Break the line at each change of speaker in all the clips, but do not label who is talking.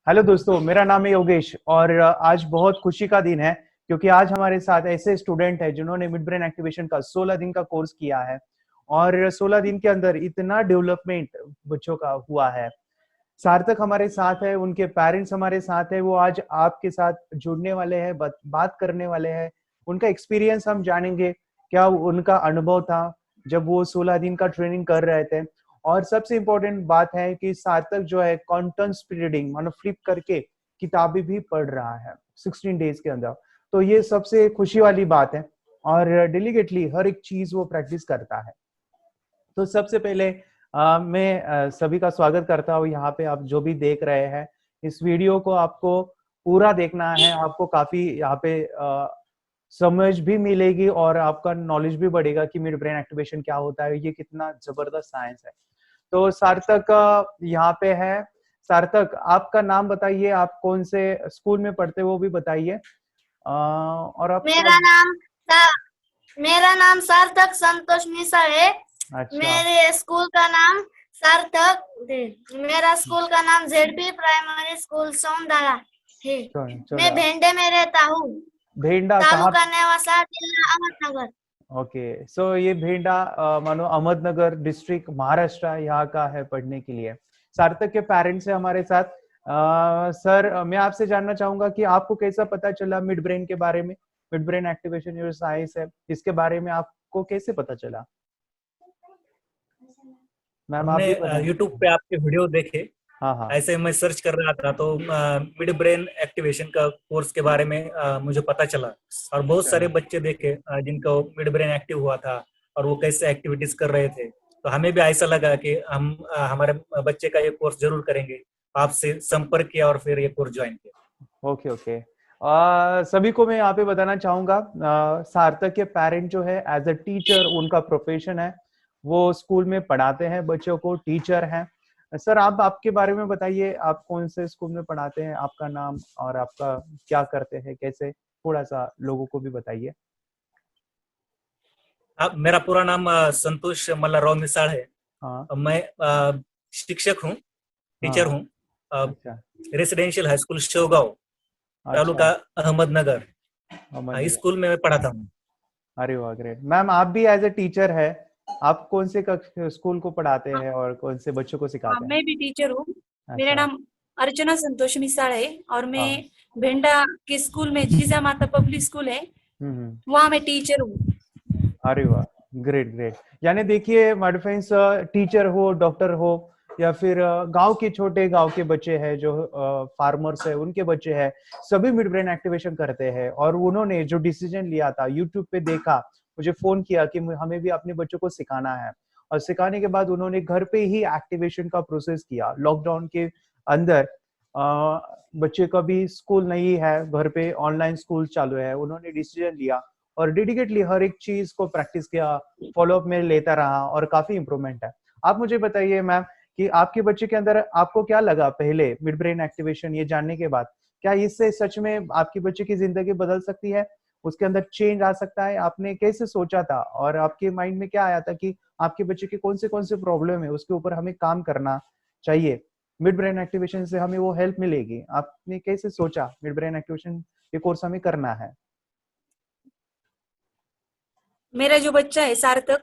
Hello दोस्तों, मेरा नाम है योगेश और आज बहुत खुशी का दिन है क्योंकि आज हमारे साथ ऐसे स्टूडेंट है जिन्होंने मिड ब्रेन एक्टिवेशन का 16 दिन का कोर्स किया है और 16 दिन के अंदर इतना डेवलपमेंट बच्चों का हुआ है। सार्थक हमारे साथ है, उनके पेरेंट्स हमारे साथ है, वो आज आपके साथ जुड़ने वाले हैं, बात करने वाले हैं। उनका एक्सपीरियंस हम जानेंगे, क्या उनका अनुभव था जब वो 16 दिन का ट्रेनिंग कर रहे थे। और सबसे इम्पोर्टेंट बात है कि सार्थक जो है कॉन्टेंट रीडिंग मानो फ्लिप करके किताबें भी पढ़ रहा है 16 डेज के अंदर। तो ये सबसे खुशी वाली बात है और डेलीगेटली हर एक चीज वो प्रैक्टिस करता है। तो सबसे पहले मैं सभी का स्वागत करता हूँ यहाँ पे। आप जो भी देख रहे हैं इस वीडियो को आपको पूरा देखना है, आपको काफी यहाँ पे समझ भी मिलेगी और आपका नॉलेज भी बढ़ेगा कि मिड ब्रेन एक्टिवेशन क्या होता है, ये कितना जबरदस्त साइंस है। तो सार्थक यहाँ पे है। सार्थक, आपका नाम बताइए, आप कौन से स्कूल में पढ़ते हो वो भी बताइए। और आप
मेरा नाम सार्थक संतोष मिश्रा है।
अच्छा।
मेरे स्कूल का नाम सार्थक मेरा स्कूल का नाम जेडपी प्राइमरी स्कूल सोमदारा है। मैं भेंडे में रहता हूँ।
भेंडा
तालुका नेवासा, जिला अहमदनगर।
ओके, सो ये भेंडा मानो अहमदनगर डिस्ट्रिक्ट महाराष्ट्र यहाँ का है पढ़ने के लिए। सार्थक के पेरेंट्स है हमारे साथ। सर, मैं आपसे जानना चाहूंगा कि आपको कैसा पता चला मिड ब्रेन के बारे में, मिड ब्रेन एक्टिवेशन जो साइंस है इसके बारे में आपको कैसे पता चला? मैम आप भी बताएं।
यूट्यूब पे आपके वीडियो देखे।
हाँ।
ऐसे मैं सर्च कर रहा था तो मिड ब्रेन एक्टिवेशन का कोर्स के बारे में मुझे पता चला और बहुत सारे बच्चे देखे जिनका मिड ब्रेन एक्टिव हुआ था और वो कैसे एक्टिविटीज कर रहे थे। तो हमें भी ऐसा लगा कि हम हमारे बच्चे का ये कोर्स जरूर करेंगे। आपसे संपर्क किया और फिर ये कोर्स ज्वाइन किया।
ओके। सभी को मैं यहाँ पे बताना चाहूंगा, सार्थक के पेरेंट जो है एज अ टीचर उनका प्रोफेशन है, वो स्कूल में पढ़ाते हैं बच्चों को, टीचर हैं। सर, आप आपके बारे में बताइए, आप कौन से स्कूल में पढ़ाते हैं, आपका नाम और आपका क्या करते हैं, कैसे, थोड़ा सा लोगों को भी बताइए।
मेरा पूरा नाम संतोष मल्लाराव मिसाळ है।
हाँ।
मैं शिक्षक हूँ, टीचर हूँ।
अच्छा।
Residential high school Shevgaon, taluka Ahmednagar, इस स्कूल में मैं पढ़ाता हूँ।
अरे वाह, ग्रेट। मैम, आप भी एज ए टीचर है, आप कौन से स्कूल को पढ़ाते हैं और कौन से बच्चों को सिखाते हैं?
मैं भी टीचर हूँ। मेरा नाम अर्चना संतोष मिसाळ है और मैं भेंडा के स्कूल में, जीजा माता पब्लिक स्कूल है, वहाँ मैं टीचर हूँ।
अरे वाह, ग्रेट। यानी देखिए माय फ्रेंड्स, टीचर हो, डॉक्टर हो या फिर गांव के छोटे गांव के बच्चे हैं जो फार्मर्स है, उनके बच्चे हैं, सभी मिड ब्रेन एक्टिवेशन करते हैं। और उन्होंने जो डिसीजन लिया था, यूट्यूब पे देखा, मुझे फोन किया कि हमें भी अपने बच्चों को सिखाना है। और सिखाने के बाद उन्होंने घर पे ही एक्टिवेशन का प्रोसेस किया। लॉकडाउन के अंदर बच्चे का भी स्कूल नहीं है, घर पे ऑनलाइन स्कूल चालू है, उन्होंने डिसीजन लिया और डेडिकेटली हर एक चीज को प्रैक्टिस किया, फॉलोअप में लेता रहा और काफी इंप्रूवमेंट है। आप मुझे बताइए मैम कि आपके बच्चे के अंदर आपको क्या लगा पहले मिड ब्रेन एक्टिवेशन ये जानने के बाद? क्या इससे सच में आपके बच्चे की जिंदगी बदल सकती है, उसके अंदर चेंज आ सकता है? आपने कैसे सोचा था और आपके माइंड में क्या आया था कि आपके बच्चे के कौन से प्रॉब्लम है, उसके ऊपर हमें काम करना चाहिए, मिड ब्रेन एक्टिवेशन से हमें वो हेल्प मिलेगी? आपने कैसे सोचा मिड ब्रेन एक्टिवेशन ये कोर्स हमें करना है?
मेरा जो बच्चा है सार्थक,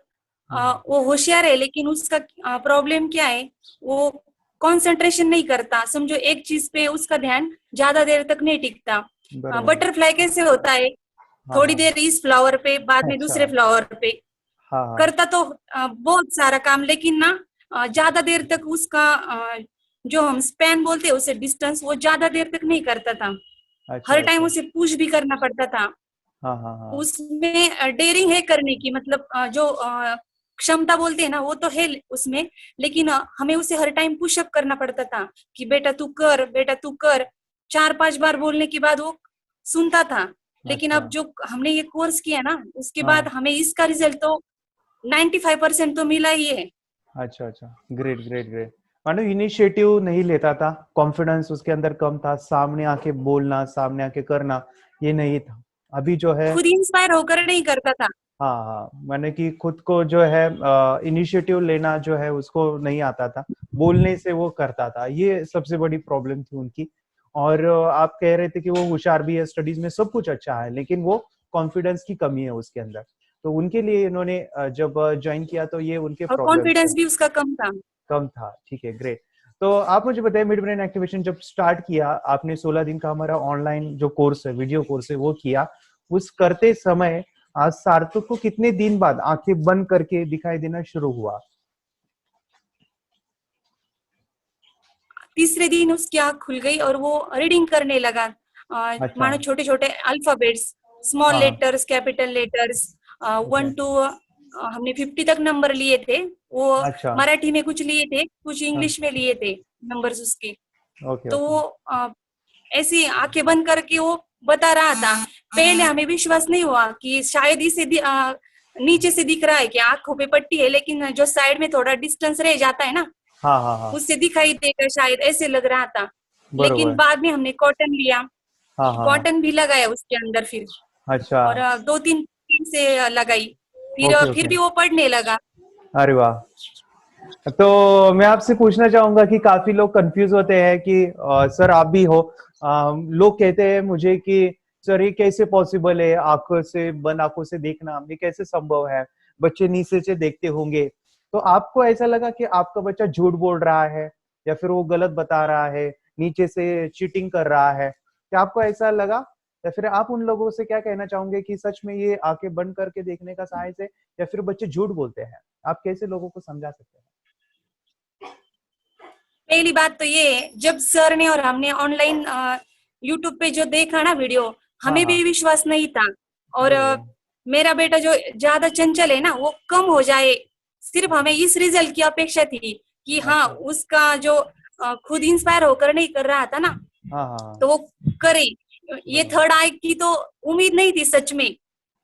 वो होशियार है, लेकिन उसका प्रॉब्लम क्या है, वो कंसंट्रेशन नहीं करता। समझो एक चीज पे उसका ध्यान ज्यादा देर तक नहीं टिकता। बटरफ्लाई कैसे होता है, थोड़ी देर इस फ्लावर पे, बाद में दूसरे फ्लावर पे करता तो बहुत सारा काम, लेकिन ना ज्यादा देर तक उसका जो हम स्पैन बोलते हैं उसे डिस्टेंस, वो ज्यादा देर तक नहीं करता था। हर टाइम उसे पुश भी करना पड़ता था। उसमें डेयरिंग है करने की, मतलब जो क्षमता बोलते हैं ना, वो तो है उसमें, लेकिन हमें उसे हर टाइम पुशअप करना पड़ता था कि बेटा तू कर, बेटा तू कर। 4-5 बार बोलने के बाद वो सुनता था। लेकिन अब जो हमने ये कोर्स किया ना, उसके बाद हमें इसका रिजल्ट तो 95% तो मिला ही है।
अच्छा, ग्रेट। मानो इनिशिएटिव नहीं लेता था, कॉन्फिडेंस उसके अंदर कम था, सामने आके बोलना, सामने आके करना ये नहीं था। अभी जो है
खुद इंस्पायर होकर नहीं करता था।
हाँ, माने कि खुद को जो है इनिशिएटिव लेना जो है उसको नहीं आता था, बोलने से वो करता था। ये सबसे बड़ी प्रॉब्लम थी उनकी। और आप कह रहे थे कि वो होशियार भी है, स्टडीज में सब कुछ अच्छा है, लेकिन वो कॉन्फिडेंस की कमी है उसके अंदर। तो उनके लिए इन्होंने जब ज्वाइन किया तो ये उनके
और
प्रॉब्लम थे,
कॉन्फिडेंस भी उसका कम था।
कम था। ठीक है, ग्रेट। तो आप मुझे बताइए, मिड ब्रेन एक्टिवेशन जब स्टार्ट किया आपने, 16 दिन का हमारा ऑनलाइन जो कोर्स है, वीडियो कोर्स है, वो किया। उस करते समय आज सार्थक को कितने दिन बाद आंखें बंद करके दिखाई देना शुरू हुआ?
तीसरे दिन उसकी आंख खुल गई और वो रीडिंग करने लगा।
अच्छा।
मानो छोटे छोटे अल्फाबेट्स, स्मॉल
हाँ।
Letters, capital letters,
okay.
1 to हमने 50 तक नंबर लिए थे। वो
अच्छा।
मराठी में कुछ लिए थे, कुछ
हाँ।
इंग्लिश में लिए थे नंबर्स उसके।
ओके
तो
ओके।
वो ऐसी आंखें बंद करके वो बता रहा था। पहले हमें विश्वास नहीं हुआ कि शायद इसे नीचे से दिख रहा है कि आंखों पे पट्टी है, लेकिन जो साइड में थोड़ा डिस्टेंस रह जाता है ना,
हाँ हाँ हाँ।
उससे दिखाई देगा शायद, ऐसे लग रहा था। लेकिन
बरोबर।
बाद में हमने कॉटन लिया,
हाँ हाँ हाँ।
कॉटन भी लगाया उसके अंदर फिर,
अच्छा।
और 2-3 दिन से लगाई।
ओके
फिर
ओके।
भी वो पढ़ने लगा।
अरे वाह। तो मैं आपसे पूछना चाहूंगा कि काफी लोग कंफ्यूज होते हैं कि सर आप भी हो, लोग कहते हैं मुझे कि सर ये कैसे पॉसिबल है, आंखों से, बंद आंखों से देखना, ये कैसे संभव है, बच्चे नीचे से देखते होंगे। तो आपको ऐसा लगा कि आपका बच्चा झूठ बोल रहा है, या फिर वो गलत बता रहा है, नीचे से चीटिंग कर रहा है? क्या आपको ऐसा लगा? या फिर आप उन लोगों से क्या कहना चाहोगे कि सच में ये आंखें बंद करके देखने का साइंस है, या फिर बच्चे झूठ बोलते हैं? आप कैसे लोगों को समझा सकते हैं?
पहली बात तो ये है, जब सर ने और हमने ऑनलाइन यूट्यूब पे जो देखा ना वीडियो,
हाँ
हमें
हाँ।
भी विश्वास नहीं था। और
बरोबर।
मेरा बेटा जो ज्यादा चंचल है ना, वो कम हो जाए, सिर्फ हमें इस रिजल्ट की अपेक्षा थी कि हाँ,
अच्छा।
उसका जो खुद इंस्पायर होकर नहीं कर रहा था ना,
हाँ हाँ हाँ।
तो वो करे। ये
बरोबर।
थर्ड आई की तो उम्मीद नहीं थी सच में।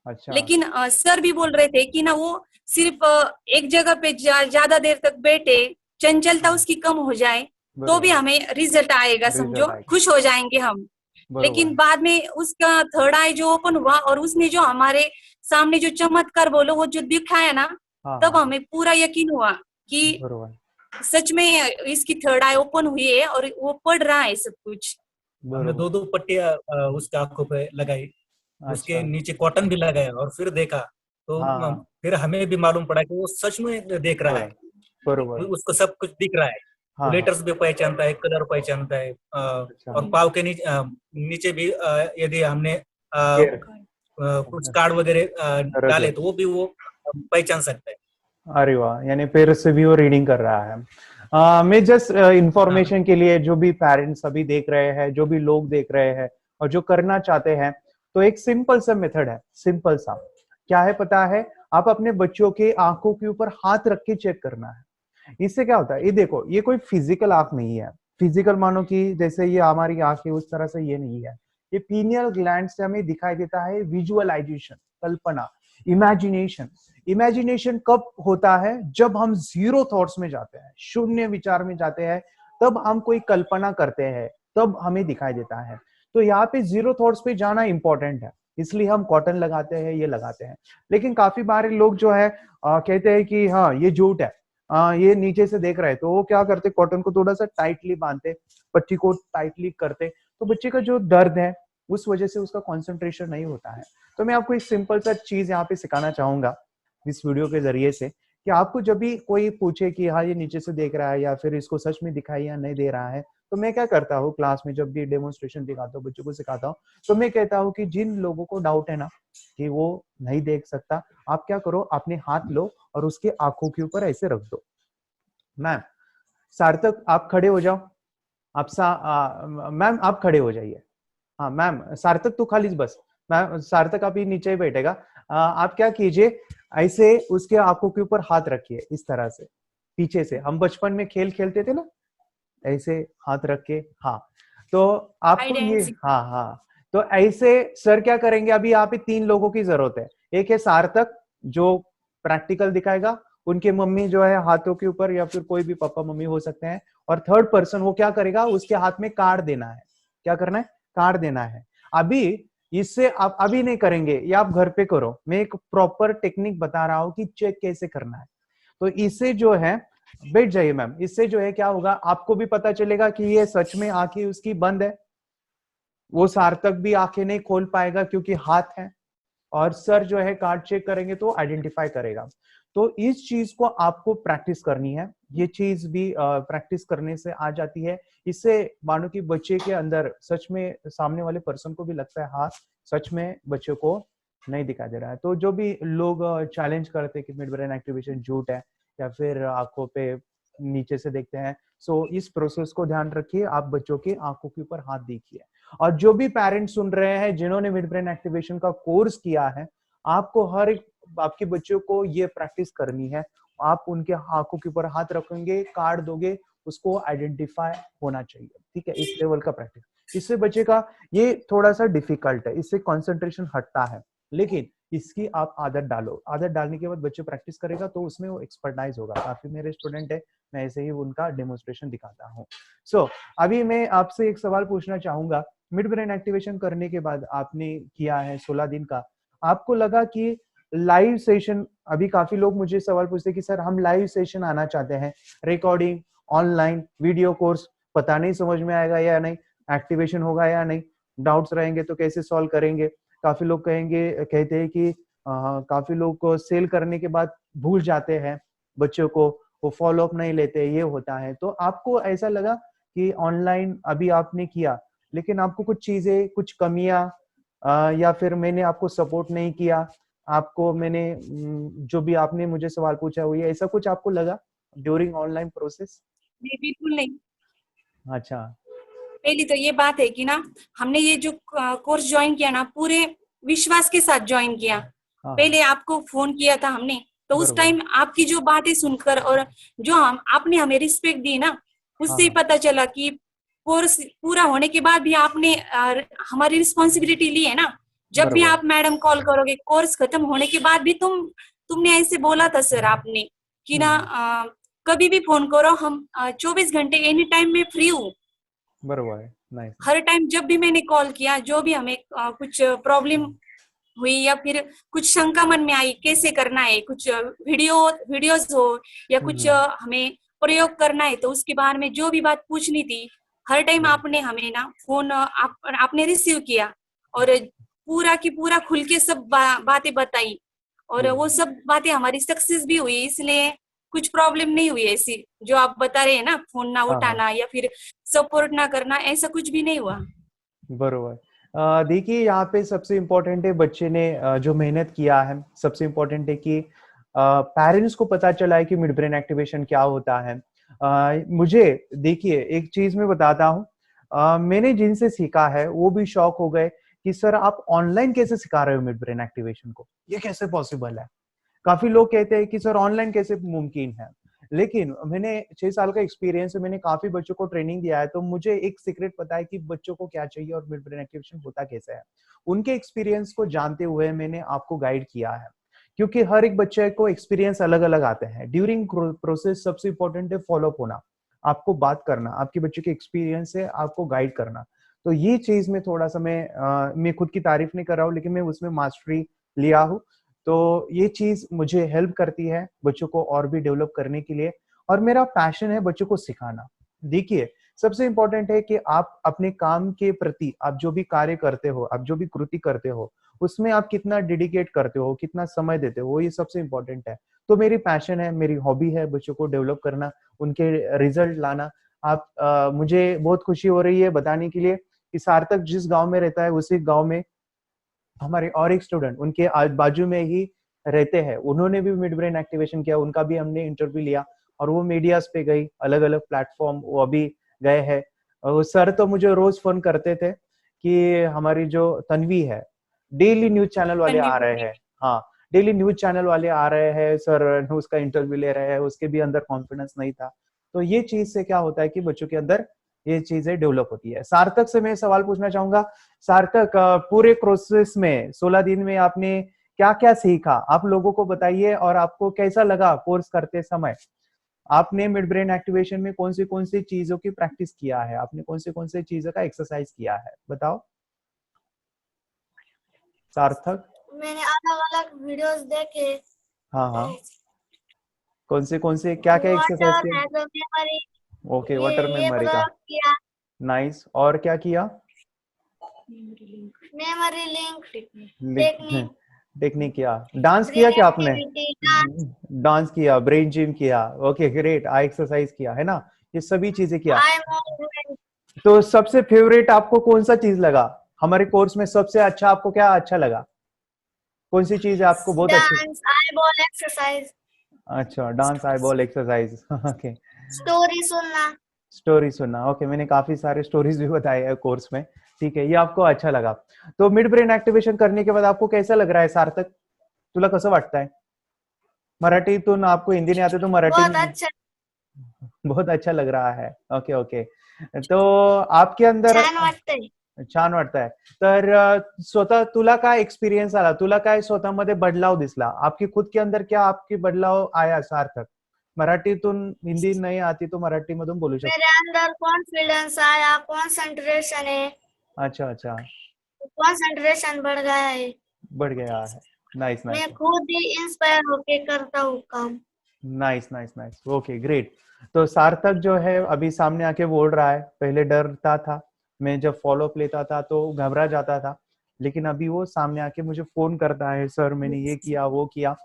अच्छा।
लेकिन सर भी बोल रहे थे कि ना, वो सिर्फ एक जगह पे ज्यादा देर तक बैठे, चंचलता
हाँ।
उसकी कम हो जाए, तो भी
बरोबर।
हमें रिजल्ट आएगा, समझो,
रिजल्ट आएगा।
खुश हो जाएंगे हम।
बरोबर।
लेकिन बाद में उसका थर्ड आई जो ओपन हुआ और उसने जो हमारे सामने जो चमत्कार बोलो वो जो दिखाया ना,
हाँ
तब
हाँ हाँ।
हमें पूरा यकीन हुआ कि
बरोबर।
सच में इसकी थर्ड आई ओपन हुई है और वो पढ़ रहा है सब कुछ।
हमने
बरोबर।
2-2 पट्टियां उसके आंखों पे लगाई, उसके
अच्छा।
नीचे कॉटन भी लगाया और फिर देखा। तो
हाँ।
फिर हमें भी मालूम पड़ा कि वो सच में देख रहा है,
बरोबर। बरोबर।
उसको सब कुछ दिख रहा है। वो
हाँ हाँ।
लेटर्स भी पहचानता है, कलर पहचानता है,
अच्छा।
और पाव के नीचे भी यदि हमने
गेर।
कुछ कार्ड वगैरह
रखे।
डाले तो वो भी वो पहचान सकता है।
अरे वाह, यानी पेरेंट से भी वो रीडिंग कर रहा है। मैं जस्ट
हाँ।
इंफॉर्मेशन के लिए, जो भी पेरेंट्स अभी देख रहे हैं, जो भी लोग देख रहे हैं और जो करना चाहते हैं, तो एक सिंपल सा मेथड है, सिंपल सा। क्या है पता है? आप अपने बच्चों के आंखों के ऊपर हाथ रख के चेक करना है। इससे क्या होता है, ये देखो, ये कोई फिजिकल आंख नहीं है। फिजिकल मानो कि जैसे ये हमारी आंख है, उस तरह से ये नहीं है। ये पीनियल ग्लैंड से हमें दिखाई देता है विजुअलाइजेशन, कल्पना, इमेजिनेशन। इमेजिनेशन कब होता है? जब हम जीरो थॉट्स में जाते हैं, शून्य विचार में जाते हैं, तब हम कोई कल्पना करते हैं, तब हमें दिखाई देता है। तो यहाँ पे जीरो थॉट्स पे जाना इंपॉर्टेंट है, इसलिए हम कॉटन लगाते हैं, ये लगाते हैं। लेकिन काफी बार लोग जो है कहते हैं कि हाँ ये झूठ है, ये नीचे से देख रहे हैं, तो वो क्या करते, कॉटन को थोड़ा सा टाइटली बांधते, पट्टी को टाइटली करते, तो बच्चे का जो दर्द है उस वजह से उसका कॉन्सेंट्रेशन नहीं होता है। तो मैं आपको एक सिंपल सा चीज यहाँ पे सिखाना चाहूंगा इस वीडियो के जरिए से, कि आपको जब भी कोई पूछे कि हाँ ये नीचे से देख रहा है या फिर इसको सच में दिखाई या नहीं दे रहा है, तो मैं क्या करता हूँ क्लास में, जब भी डेमोन्स्ट्रेशन दिखाता हूँ, बच्चों को सिखाता हूँ, तो मैं कहता हूँ कि जिन लोगों को डाउट है ना कि वो नहीं देख सकता, आप क्या करो, अपने हाथ लो और उसके आंखों के ऊपर ऐसे रख दो। मैम, सार्थक आप खड़े हो जाओ। मैम आप खड़े हो जाइए। हाँ मैम, सार्थक तू खाली बस। मैम सार्थक आप ही नीचे ही बैठेगा। आप क्या कीजिए, ऐसे उसके आंखों के ऊपर हाथ रखिए, इस तरह से पीछे से। हम बचपन में खेल खेलते थे ना, ऐसे हाथ रख के। हाँ, तो आपको
हाइड एंड
ये,
सीक।
हाँ हाँ, तो ऐसे सर क्या करेंगे, अभी यहाँ पे 3 लोगों की जरूरत है। एक है सार्थक जो प्रैक्टिकल दिखाएगा, उनके मम्मी जो है हाथों के ऊपर, या फिर कोई भी पापा मम्मी हो सकते हैं, और थर्ड पर्सन वो क्या करेगा, उसके हाथ में कार्ड देना है। क्या करना है? कार्ड देना है। अभी इससे आप अभी नहीं करेंगे, ये आप घर पे करो, मैं एक प्रॉपर टेक्निक बता रहा हूँ कि चेक कैसे करना है। तो इससे जो है, बैठ जाइए मैम, इससे जो है क्या होगा, आपको भी पता चलेगा कि ये सच में आंखें उसकी बंद है, वो सार्थक भी आंखें नहीं खोल पाएगा क्योंकि हाथ है, और सर जो है कार्ड चेक करेंगे तो आइडेंटिफाई करेगा। तो इस चीज को आपको प्रैक्टिस करनी है, ये चीज भी प्रैक्टिस करने से आ जाती है। इससे मानो कि बच्चे के अंदर सच में सामने वाले पर्सन को भी लगता है हाँ सच में बच्चे को नहीं दिखाई दे रहा है। तो जो भी लोग चैलेंज करते हैं कि मिड ब्रेन एक्टिवेशन झूठ है या फिर आंखों पे नीचे से देखते हैं, सो इस प्रोसेस को ध्यान रखिए, आप बच्चों की आंखों के ऊपर हाथ दीजिए। और जो भी पेरेंट्स सुन रहे हैं जिन्होंने मिड ब्रेन एक्टिवेशन का कोर्स किया है, आपको हर एक आपके बच्चों को ये प्रैक्टिस करनी है। आप उनके आंखों के ऊपर हाथ रखेंगे, कार्ड दोगे, उसको आइडेंटिफाई होना चाहिए, ठीक है, इस लेवल का प्रैक्टिस। इससे बच्चे का ये थोड़ा सा डिफिकल्ट है, इससे कंसंट्रेशन हटता है, लेकिन इसकी आप आदत डालो। आदत डालने के बाद बच्चे प्रैक्टिस करेगा तो उसमें वो एक्सपर्टाइज होगा। काफी मेरे स्टूडेंट है, मैं ऐसे ही उनका डेमोन्स्ट्रेशन दिखाता हूँ। सो अभी मैं आपसे एक सवाल पूछना चाहूंगा। मिड ब्रेन एक्टिवेशन करने के बाद आपने किया है 16 दिन का, आपको लगा कि लाइव सेशन, अभी काफी लोग मुझे सवाल पूछते हैं कि सर हम लाइव सेशन आना चाहते हैं, रिकॉर्डिंग, ऑनलाइन वीडियो कोर्स, पता नहीं समझ में आएगा या नहीं, एक्टिवेशन होगा या नहीं, डाउट्स रहेंगे तो कैसे सॉल्व करेंगे। काफी लोग कहते हैं कि काफी लोग को सेल करने के बाद भूल जाते हैं बच्चों को, वो फॉलो अप नहीं लेते, ये होता है। तो आपको ऐसा लगा कि ऑनलाइन अभी आपने किया लेकिन आपको कुछ चीजें, कुछ कमियां या फिर मैंने आपको सपोर्ट नहीं किया, आपको मैंने जो भी आपने मुझे सवाल पूछा हुई है, ऐसा कुछ आपको लगा ड्यूरिंग ऑनलाइन प्रोसेस?
नहीं, बिल्कुल नहीं।
अच्छा।
पहली तो ये बात है कि ना, हमने ये जो कोर्स ज्वाइन किया ना, पूरे विश्वास के साथ ज्वाइन किया।
हाँ,
पहले आपको फोन किया था हमने, तो उस
बरोबर।
टाइम आपकी जो बातें सुनकर और जो आपने हमें रिस्पेक्ट दी ना, उससे ही
हाँ,
पता चला कि कोर्स पूरा होने के बाद भी आपने हमारी रिस्पॉन्सिबिलिटी ली है ना। जब भी
बरोबर।
आप मैडम कॉल करोगे, कोर्स खत्म होने के बाद भी तुमने ऐसे बोला था सर आपने कि ना,
हम्म,
कभी भी फोन करो, हम 24 घंटे एनी टाइम में फ्री हूँ।
बरोबर है, नाइस।
हर टाइम जब भी मैंने कॉल किया, जो भी हमें कुछ प्रॉब्लम हुई या फिर कुछ शंका मन में आई कैसे करना है, कुछ वीडियोस हो या कुछ
हम्म,
हमें प्रयोग करना है, तो उसके बारे में जो भी बात पूछनी थी, हर टाइम
हम्म,
आपने हमें ना फोन आपने रिसीव किया और पूरा की पूरा खुल के सब बातें बताई, और
जी।
वो सब बातें हमारी सक्सेस भी हुई। इसलिए कुछ प्रॉब्लम नहीं हुई ऐसी जो आप बता रहे हैं ना, फोन ना
हाँ, हाँ,
उठाना या फिर सपोर्ट ना करना, ऐसा कुछ भी नहीं हुआ।
बरोबर। देखिए यहाँ पे सबसे इम्पोर्टेंट है बच्चे ने जो मेहनत किया है, सबसे इम्पोर्टेंट है कि पेरेंट्स को पता चला है कि मिड ब्रेन एक्टिवेशन क्या होता है। मुझे देखिए एक चीज मैं बताता हूँ, मैंने जिनसे सीखा है वो भी शॉक हो गए कि सर आप ऑनलाइन कैसे सिखा रहे हो मिड ब्रेन एक्टिवेशन को, ये कैसे पॉसिबल है। काफी लोग कहते हैं कि सर ऑनलाइन कैसे मुमकिन है, लेकिन मैंने 6 साल का एक्सपीरियंस है, मैंने काफी बच्चों को ट्रेनिंग दिया है, तो मुझे एक सीक्रेट पता है कि बच्चों को क्या चाहिए और मिड ब्रेन एक्टिवेशन होता कैसे है। उनके एक्सपीरियंस को जानते हुए मैंने आपको गाइड किया है, क्योंकि हर एक बच्चे को एक्सपीरियंस अलग अलग आते हैं। ड्यूरिंग प्रोसेस सबसे इंपॉर्टेंट है फॉलोअप होना, आपको बात करना, आपके बच्चे के एक्सपीरियंस से आपको गाइड करना। तो ये चीज में थोड़ा सा मैं खुद की तारीफ नहीं कर रहा हूँ, लेकिन मैं उसमें मास्टरी लिया हूँ। तो ये चीज मुझे हेल्प करती है बच्चों को और भी डेवलप करने के लिए, और मेरा पैशन है बच्चों को सिखाना। देखिए सबसे इंपॉर्टेंट है कि आप अपने काम के प्रति, आप जो भी कार्य करते हो, आप जो भी कृति करते हो, उसमें आप कितना डेडिकेट करते हो, कितना समय देते हो, ये सबसे इंपॉर्टेंट है। तो मेरी पैशन है, मेरी हॉबी है बच्चों को डेवलप करना, उनके रिजल्ट लाना। आप मुझे बहुत खुशी हो रही है बताने के लिए कि सार्थक जिस गांव में रहता है उसी गांव में हमारे और एक स्टूडेंट उनके बाजू में ही रहते हैं, उन्होंने भी मिड ब्रेन एक्टिवेशन किया, उनका भी हमने इंटरव्यू लिया और वो मीडियाज पे गई, अलग अलग प्लेटफॉर्म वो अभी गए हैं। और सर तो मुझे रोज फोन करते थे कि हमारी जो तन्वी है, डेली न्यूज चैनल वाले आ रहे हैं, हाँ डेली न्यूज चैनल वाले आ रहे हैं सर, उसका इंटरव्यू ले रहे हैं, उसके भी अंदर कॉन्फिडेंस नहीं था। तो ये चीज से क्या होता है कि बच्चों के अंदर ये चीजें डेवलप होती है। सार्थक से मैं सवाल पूछना चाहूंगा। सार्थक, पूरे प्रोसेस में 16 दिन में आपने क्या क्या सीखा, आप लोगों को बताइए, और आपको कैसा लगा कोर्स करते समय। आपने मिड ब्रेन एक्टिवेशन में कौन सी चीजों की प्रैक्टिस किया है, आपने कौन से चीजों का एक्सरसाइज किया है, बताओ सार्थक।
मैंने अलग अलग वीडियोस देखे।
हाँ, हाँ, कौन से क्या क्या एक्सरसाइज
वाटर
किए?
Has a memory,
okay, water
ये
मेमोरी का,
मतलब किया।
नाइस। और क्या किया?
मेमोरी लिंक, टेक्निक,
टेक्निक किया, डांस किया क्या आपने?
एक्टिविटी, डांस,
डांस किया, ब्रेन जिम किया, ओके ग्रेट, आई एक्सरसाइज किया है ना, ये सभी चीजें किया।
आई मूवमेंट,
तो सबसे फेवरेट आपको कौन सा चीज लगा हमारे कोर्स में? सबसे अच्छा आपको क्या अच्छा लगा? कौन सी चीज आपको बहुत अच्छी?
डांस, आई बॉल एक्सरसाइज,
अच्छा, dance, eye ball exercise, okay.
Story सुनना,
स्टोरी सुनना, ओके, मैंने काफी सारे स्टोरीज भी बताए हैं कोर्स में, ठीक है, ये आपको अच्छा लगा। तो मिड ब्रेन एक्टिवेशन करने के बाद आपको कैसा लग रहा है सार्थक? तुला कसं वाटतंय? मराठीतून, आपको हिंदी नहीं आते तो मराठी
बहुत
में?
अच्छा,
बहुत अच्छा लग रहा है, ओके ओके। तो आपके अंदर
छान वाटतंय.
छान वाटतंय तर स्वतः तुला काय एक्सपिरियन्स आला, तुला काय स्वतःमध्ये बदलाव दिसला, आपकी खुद के अंदर क्या आपकी बदलाव आया सार्थक? मराठीतून, हिंदी नहीं आती तो मराठी मधून बोलू शकतो।
मेरे अंदर कॉन्फिडेंस आया, कंसंट्रेशन है,
अच्छा अच्छा,
कंसंट्रेशन बढ़ गया है.
बढ़ गया है, नाइस नाइस
मैं खुद ही इंस्पायर होके करता हूँ काम.
Nice nice nice, okay great. तो सार्थक जो है अभी सामने आके बोल रहा है, पहले डरता था, मैं जब फॉलो अप लेता था तो घबरा जाता था, लेकिन अभी वो सामने आके मुझे फोन करता है, सर मैंने ये किया वो किया।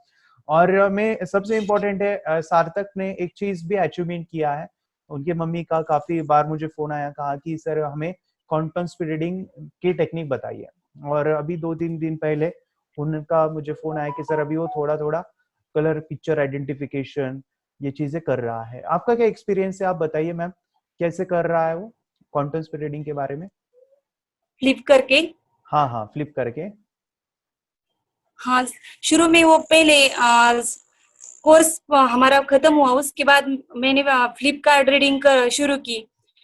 और मैं सबसे इम्पोर्टेंट है, सार्थक ने एक चीज भी अचीवमेंट किया है। उनके मम्मी का काफी बार मुझे फोन आया, कहा कि सर हमें क्वांटम स्पीडिंग की टेक्निक बताइए। और अभी 2-3 दिन पहले उनका मुझे फोन आया कि सर अभी वो थोड़ा थोड़ा कलर पिक्चर आइडेंटिफिकेशन ये चीजें कर रहा है। आपका क्या एक्सपीरियंस है, आप बताइए मैम, कैसे कर रहा है वो क्वांटम स्पीडिंग के बारे में?
फ्लिप करके।
हाँ हाँ, फ्लिप करके।
हाँ, शुरू में वो पहले कोर्स हमारा खत्म हुआ, उसके बाद मैंने फ्लिपकार्ट रीडिंग कर शुरू की।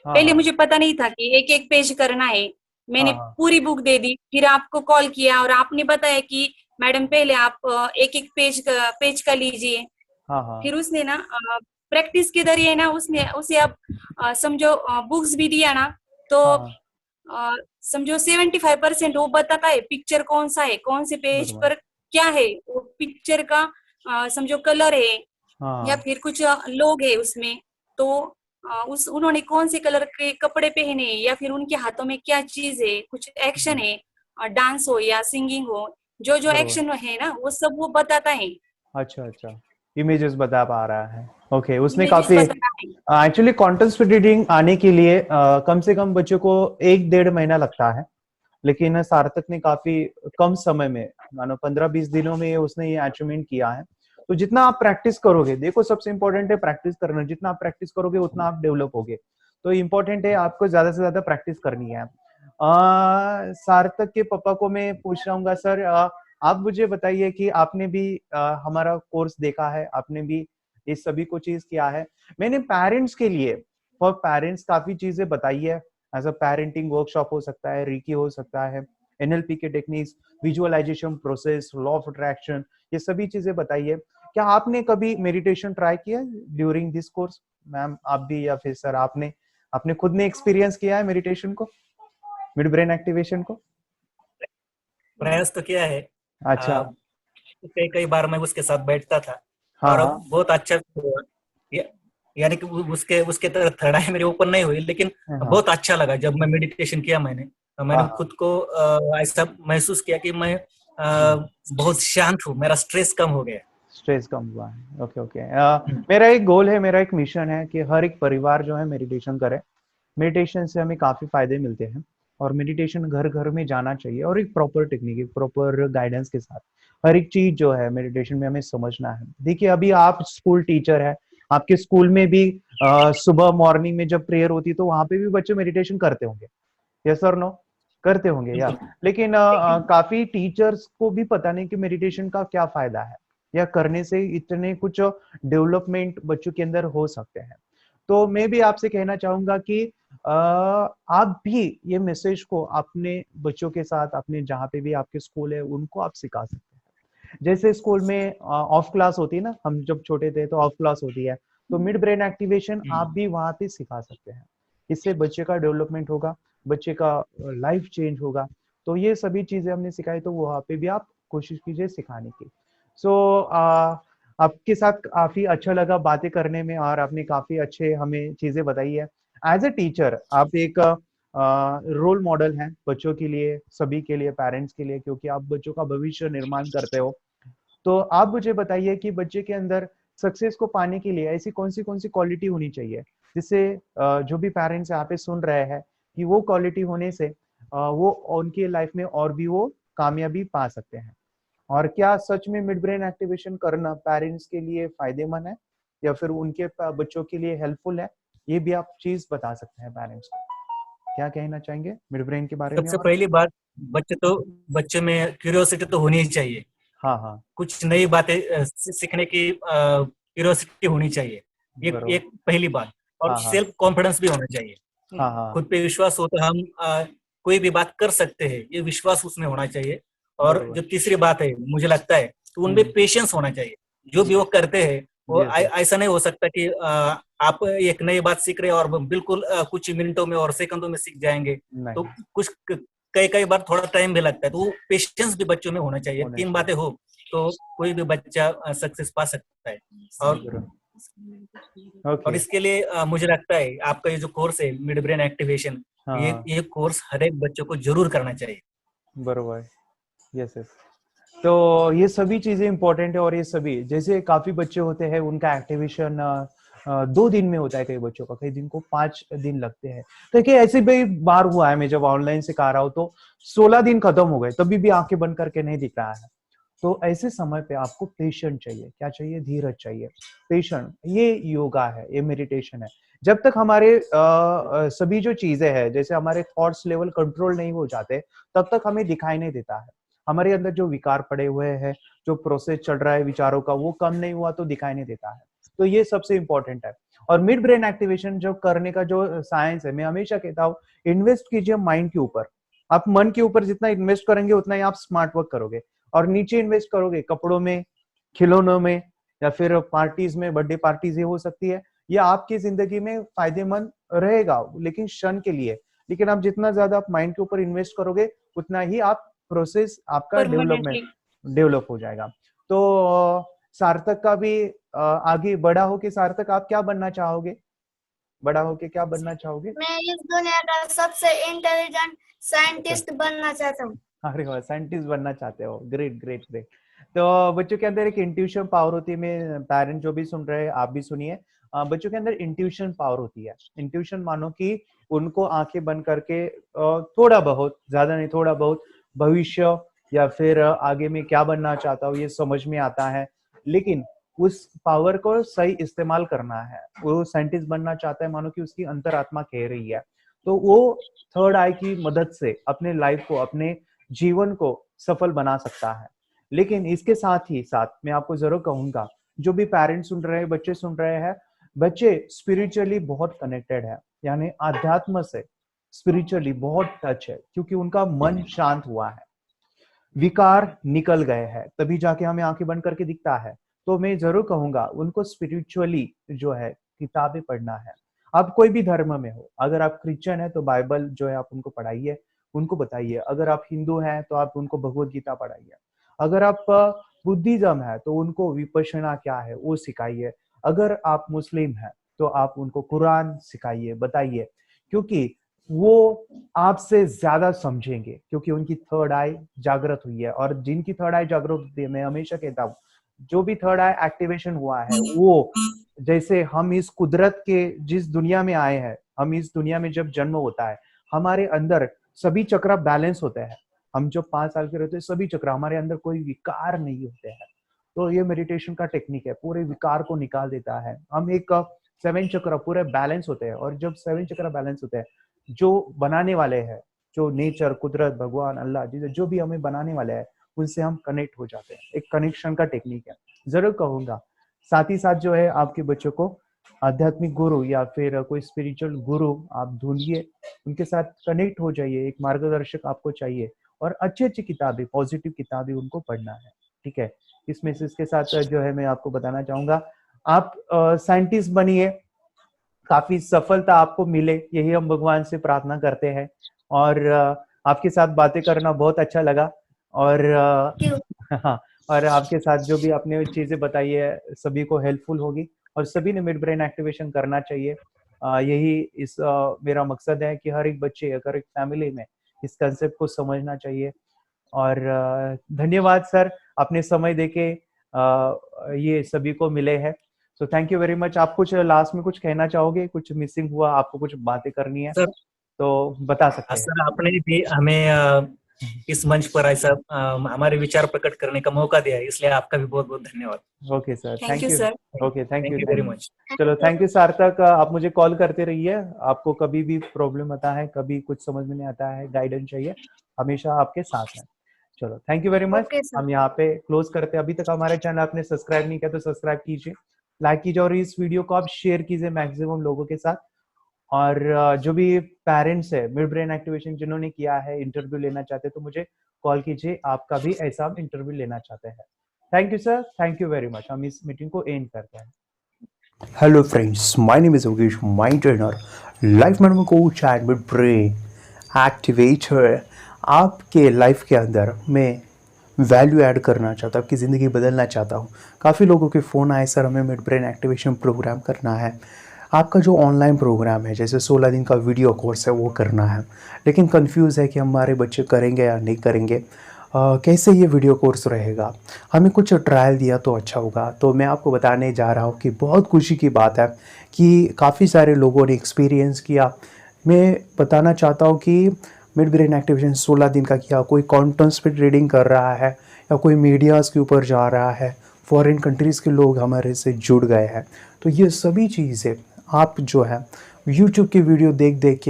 हाँ
पहले
हाँ
मुझे पता नहीं था कि एक एक पेज करना है। मैंने
हाँ हाँ
पूरी बुक दे दी, फिर आपको कॉल किया और आपने बताया कि मैडम पहले आप एक एक पेज का लीजिए।
हाँ हाँ
फिर उसने ना प्रैक्टिस के जरिए ना उसने उसे अब समझो बुक्स भी दिया ना, तो
हाँ,
समझो 75% वो बताता है पिक्चर कौन सा है, कौन से पेज
बरोबर,
पर क्या है, वो पिक्चर का समझो कलर है या
हाँ
फिर कुछ लोग है उसमें, तो उस उन्होंने कौन से कलर के कपड़े पहने या फिर उनके हाथों में क्या चीज है, कुछ एक्शन है, डांस हो या सिंगिंग हो, जो जो
बरोबर,
एक्शन है ना वो सब वो बताता है।
अच्छा अच्छा, इमेजेस बता पा रहा है, ओके। उसने
इमेजेस
काफी
बताता है।
एक्चुअली क्वांटम स्पीड रीडिंग आने के लिए कम से कम बच्चों को 1-1.5 महीना लगता है, लेकिन सार्थक ने काफी कम समय में, मानो 15-20 दिनों में उसने ये अचीवमेंट किया है। तो जितना आप प्रैक्टिस करोगे, देखो सबसे इंपॉर्टेंट है प्रैक्टिस करना, जितना आप प्रैक्टिस करोगे उतना आप डेवलप होगे। तो इम्पोर्टेंट है आपको ज्यादा से ज्यादा प्रैक्टिस करनी है। सार्थक के पापा को मैं पूछ रहा हूँ, सर आप मुझे बताइए कि आपने भी हमारा कोर्स देखा है, आपने भी इस सभी को चीज किया है। मैंने पेरेंट्स के लिए, फॉर पेरेंट्स काफी चीजें बताई है। एज अ पेरेंटिंग वर्कशॉप हो सकता है, रीकी हो सकता है, एनएलपी के techniques, visualization process, law of attraction, ये सभी चीजें बताई है। क्या आपने कभी मेडिटेशन ट्राई किया ड्यूरिंग दिस कोर्स? मैम आप भी या फिर सर, आपने आपने खुद ने एक्सपीरियंस किया है मेडिटेशन को, मिड ब्रेन एक्टिवेशन को?
प्रयास तो किया है।
अच्छा,
कई कई बार मैं उसके साथ बैठता था
हाँ
और
हाँ
अब बहुत अच्छा हुआ। या- यानी कि उसके उसके तरह थर्ड आई मेरे ऊपर नहीं हुई, लेकिन
हाँ हाँ
बहुत अच्छा लगा जब मैं मेडिटेशन किया। मैंने तो मैंने
हाँ,
खुद को ऐसा महसूस किया कि मैं
हम्म,
बहुत शांत हूँ, मेरा स्ट्रेस कम हो गया।
स्ट्रेस कम हुआ है, ओके ओके। मेरा एक गोल है, मेरा एक मिशन है कि हर एक परिवार जो है मेडिटेशन करे। मेडिटेशन से हमें काफी फायदे मिलते हैं, और मेडिटेशन घर घर में जाना चाहिए, और एक प्रॉपर टेक्निक, एक प्रॉपर गाइडेंस के साथ हर एक चीज जो है मेडिटेशन में हमें समझना है। देखिए अभी आप स्कूल टीचर है, आपके स्कूल में भी सुबह मॉर्निंग में जब प्रेयर होती है तो वहां पे भी बच्चे मेडिटेशन करते होंगे, यस और नो? करते होंगे यार।
बिल्कुल।
लेकिन काफी टीचर्स को भी पता नहीं कि मेडिटेशन का क्या फायदा है, या करने से इतने कुछ डेवलपमेंट बच्चों के अंदर हो सकते हैं। तो मैं भी आपसे कहना चाहूंगा कि आप भी ये मैसेज को अपने बच्चों के साथ, अपने जहाँ पे भी आपके स्कूल है उनको आप सिखा सकते हैं। जैसे स्कूल में ऑफ क्लास होती है ना, हम जब छोटे थे तो ऑफ क्लास होती है, तो मिड ब्रेन एक्टिवेशन आप भी वहां पे सिखा सकते हैं। इससे बच्चे का डेवलपमेंट होगा, बच्चे का लाइफ चेंज होगा। तो ये सभी चीजें हमने सिखाई, तो वहां पे भी आप कोशिश कीजिए सिखाने की। सो आपके साथ काफी अच्छा लगा बातें करने में, और आपने काफी अच्छे हमें चीजें बताई है। एज ए टीचर आप एक रोल मॉडल हैं बच्चों के लिए, सभी के लिए, पेरेंट्स के लिए, क्योंकि आप बच्चों का भविष्य निर्माण करते हो। तो आप मुझे बताइए कि बच्चे के अंदर सक्सेस को पाने के लिए ऐसी कौन सी क्वालिटी होनी चाहिए जिससे जो भी पेरेंट्स यहाँ पे सुन रहे हैं कि वो क्वालिटी होने से वो उनकी लाइफ में और भी वो कामयाबी पा सकते हैं। और क्या सच में मिड ब्रेन एक्टिवेशन करना पेरेंट्स के लिए फायदेमंद है या फिर उनके बच्चों के लिए हेल्पफुल है, ये भी आप चीज बता सकते हैं पेरेंट्स को। क्या कहना चाहेंगे मिड ब्रेन के बारे में?
सबसे
और
पहली बात, बच्चे में क्यूरियोसिटी तो होनी ही चाहिए।
हाँ हाँ,
कुछ नई बातें सीखने की क्यूरियोसिटी होनी चाहिए, ये
बरोबर।
एक पहली बात। और
हाँ हाँ
सेल्फ कॉन्फिडेंस भी होना चाहिए।
हाँ हाँ,
खुद पे विश्वास हो तो हम कोई भी बात कर सकते हैं, ये विश्वास उसमें होना चाहिए। और
बरोबर।
जो तीसरी बात है, मुझे लगता है तो उनमें पेशेंस होना चाहिए। जो भी वो करते हैं वो
यस यस,
ऐसा नहीं हो सकता कि आप एक नई बात सीख रहे हैं और बिल्कुल कुछ मिनटों में और सेकंडों में सीख जाएंगे। तो
नहीं
कुछ कई कई बार थोड़ा टाइम भी लगता है, तो वो पेशेंस भी बच्चों में होना चाहिए।
होना
तीन
चाहिए।
बातें हो तो कोई भी बच्चा सक्सेस पा सकता है। और
ओके।
इसके लिए मुझे लगता है आपका ये जो कोर्स है मिड ब्रेन एक्टिवेशन,
हाँ हाँ,
ये कोर्स हर एक बच्चों को जरूर करना चाहिए।
बरोबर। Yes yes. तो ये सभी चीजें इंपॉर्टेंट है, और ये सभी जैसे काफी बच्चे होते हैं उनका एक्टिवेशन 2 दिन में होता है, कई बच्चों का, कई दिन को 5 दिन लगते हैं। तो देखिए ऐसे भी बार हुआ है, मैं जब ऑनलाइन सिखा रहा हूँ तो 16 दिन खत्म हो गए, तभी भी आंखें बंद करके नहीं दिख रहा है। तो ऐसे समय पे आपको पेशेंट चाहिए, क्या चाहिए? धीरज चाहिए, पेशेंट। ये योगा है, ये मेडिटेशन है। जब तक हमारे सभी जो चीजें हैं, जैसे हमारे थॉट्स लेवल कंट्रोल नहीं हो जाते, तब तक हमें दिखाई नहीं देता है। हमारे अंदर जो विकार पड़े हुए हैं, जो प्रोसेस चल रहा है विचारों का, वो कम नहीं हुआ तो दिखाई नहीं देता है। तो ये सबसे इंपॉर्टेंट है। और मिड ब्रेन एक्टिवेशन जो करने का जो साइंस है, मैं हमेशा कहता हूँ इन्वेस्ट कीजिए माइंड के ऊपर। आप मन के ऊपर जितना इन्वेस्ट करेंगे उतना ही आप स्मार्ट वर्क करोगे। और नीचे इन्वेस्ट करोगे कपड़ों में, खिलौनों में, या फिर पार्टीज में, बर्थडे पार्टीज ये हो सकती है, ये आपकी जिंदगी में फायदेमंद रहेगा लेकिन क्षण के लिए। लेकिन आप जितना ज्यादा आप माइंड के ऊपर इन्वेस्ट करोगे उतना ही आप प्रोसेस आपका
परमानेंटली।
डेवलप हो जाएगा। तो सार्थक का भी आगे बड़ा होके, सार्थक आप क्या बनना चाहोगे? बड़ा होके क्या बनना चाहोगे?
मैं इस दुनिया का सबसे इंटेलिजेंट
अच्छा,
साइंटिस्ट बनना चाहता हूँ।
अरे वाह, साइंटिस्ट बनना चाहते हो, ग्रेट ग्रेट ग्रेट। तो बच्चों के अंदर एक इंट्यूशन पावर होती है, मैं पेरेंट जो भी सुन रहे हैं आप भी सुनिए। बच्चों के अंदर इंट्यूशन पावर होती है। इंट्यूशन मानो कि उनको आंखें बंद करके थोड़ा बहुत, ज्यादा नहीं, थोड़ा बहुत भविष्य या फिर आगे में क्या बनना चाहता हूँ ये समझ में आता है। लेकिन उस पावर को सही इस्तेमाल करना है। वो साइंटिस्ट बनना चाहता है, मानो कि उसकी अंतरात्मा कह रही है। तो वो थर्ड आई की मदद से अपने लाइफ को, अपने जीवन को सफल बना सकता है। लेकिन इसके साथ ही साथ मैं आपको जरूर कहूंगा, जो भी पेरेंट्स सुन रहे हैं, बच्चे सुन रहे हैं, बच्चे स्पिरिचुअली बहुत कनेक्टेड है, यानी आध्यात्म से स्पिरिचुअली बहुत टच है, क्योंकि उनका मन शांत हुआ है, विकार निकल गए हैं, तभी जाके हमें आंखें बंद करके दिखता है। तो मैं जरूर कहूंगा उनको स्पिरिचुअली जो है किताबें पढ़ना है। आप कोई भी धर्म में हो, अगर आप क्रिश्चियन है तो बाइबल जो है आप उनको पढ़ाइए, उनको बताइए। अगर आप हिंदू हैं तो आप उनको भगवत गीता पढ़ाइए। अगर आप बुद्धिज्म है तो उनको विपश्यना क्या है वो सिखाइए। अगर आप मुस्लिम हैं तो आप उनको कुरान सिखाइए, बताइए, क्योंकि वो आपसे ज्यादा समझेंगे, क्योंकि उनकी थर्ड आई जागृत हुई है। और जिनकी थर्ड आई जागृत होती है, मैं हमेशा कहता हूँ जो भी थर्ड आई एक्टिवेशन हुआ है, वो जैसे हम इस कुदरत के जिस दुनिया में आए हैं, हम इस दुनिया में जब जन्म होता है, हमारे अंदर सभी चक्र बैलेंस होते हैं। हम जब 5 साल के रहते हैं, सभी चक्र, हमारे अंदर कोई विकार नहीं होते हैं। तो ये मेडिटेशन का टेक्निक है, पूरे विकार को निकाल देता है। हम एक 7 चक्र पूरे बैलेंस होते हैं, और जब 7 चक्र बैलेंस होते हैं, जो बनाने वाले हैं, जो नेचर, कुदरत, भगवान, अल्लाह, जो भी हमें बनाने वाले हैं, उनसे हम कनेक्ट हो जाते हैं। एक कनेक्शन का टेक्निक है, जरूर कहूंगा। साथ ही साथ जो है आपके बच्चों को आध्यात्मिक गुरु या फिर कोई स्पिरिचुअल गुरु आप ढूंढिए, उनके साथ कनेक्ट हो जाइए। एक मार्गदर्शक आपको चाहिए, और अच्छी अच्छी किताबें, पॉजिटिव किताबें उनको पढ़ना है। ठीक है, इस मैसेज के साथ जो है मैं आपको बताना चाहूंगा, आप साइंटिस्ट बनिए, काफी सफलता आपको मिले, यही हम भगवान से प्रार्थना करते हैं। और आपके साथ बातें करना बहुत अच्छा लगा। और
क्यों?
हाँ, और आपके साथ जो भी आपने चीजें बताई है सभी को हेल्पफुल होगी, और सभी ने मिड ब्रेन एक्टिवेशन करना चाहिए। यही इस मेरा मकसद है कि हर एक बच्चे, अगर एक फैमिली में इस कंसेप्ट को समझना चाहिए। और धन्यवाद सर, अपने समय देके ये सभी को मिले हैं। So thank you very much. आप कुछ लास्ट में कुछ कहना चाहोगे? कुछ मिसिंग हुआ, आपको कुछ बातें करनी है
सर,
तो बता सकते हैं।
सर आपने भी हमें इस मंच पर ऐसा हमारे विचार प्रकट करने का मौका दिया है, इसलिए आपका भी बहुत बहुत धन्यवाद।
Okay sir,
thank you sir.
Okay, thank you
very much.
चलो, थैंक यू सार्थक। आप मुझे कॉल करते रहिए, आपको कभी भी प्रॉब्लम आता है, कभी कुछ समझ में नहीं आता है, गाइडेंस चाहिए, हमेशा आपके साथ है। चलो, thank you very much.
Okay sir.
हम यहाँ पे क्लोज करते हैं। अभी तक हमारे चैनल आपने सब्सक्राइब नहीं किया तो सब्सक्राइब कीजिए, लाइक कीजिए और इस वीडियो को आप शेयर कीजिए मैक्सिमम लोगों के साथ। और जो भी पेरेंट्स है मिड ब्रेन एक्टिवेशन जिन्होंने किया है, इंटरव्यू लेना चाहते हैं तो मुझे कॉल कीजिए, आपका भी ऐसा हम इंटरव्यू लेना चाहते हैं। Thank you sir, thank you very much. हम इस मीटिंग को एंड करते हैं।
Hello friends, my name is Yogesh, my trainer, life management coach and mid brain activator. आपके लाइफ के अंदर मैं वैल्यू ऐड करना चाहता हूँ, आपकी ज़िंदगी बदलना चाहता हूँ। काफ़ी लोगों के फ़ोन आए, सर हमें मिड ब्रेन एक्टिवेशन प्रोग्राम करना है। आपका जो ऑनलाइन प्रोग्राम है, जैसे 16 दिन का वीडियो कोर्स है, वो करना है, लेकिन कंफ्यूज है कि हमारे बच्चे करेंगे या नहीं करेंगे। कैसे ये वीडियो कोर्स रहेगा, हमें कुछ ट्रायल दिया तो अच्छा होगा। तो मैं आपको बताने जा रहा हूँ कि बहुत खुशी की बात है कि काफ़ी सारे लोगों ने एक्सपीरियंस किया। मैं बताना चाहता हूँ कि मिड ब्रेन एक्टिवेशन 16 दिन का किया, कोई कॉन्टेंट्स पे ट्रेडिंग कर रहा है या कोई मीडियाज़ के ऊपर जा रहा है, फॉरेन कंट्रीज़ के लोग हमारे से जुड़ गए हैं। तो ये सभी चीज़ें आप जो है YouTube की वीडियो देख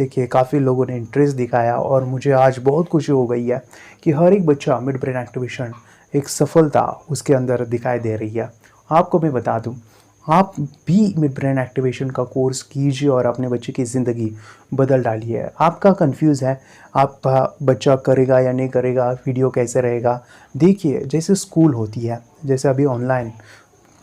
के काफ़ी लोगों ने इंटरेस्ट दिखाया और मुझे आज बहुत खुशी हो गई है कि हर एक बच्चा मिड ब्रेन एक्टिवेशन एक सफलता उसके अंदर दिखाई दे रही है। आपको मैं बता दूं, आप भी मिड ब्रेन एक्टिवेशन का कोर्स कीजिए और अपने बच्चे की ज़िंदगी बदल डालिए। आपका कंफ्यूज है, आप बच्चा करेगा या नहीं करेगा, वीडियो कैसे रहेगा। देखिए, जैसे स्कूल होती है, जैसे अभी ऑनलाइन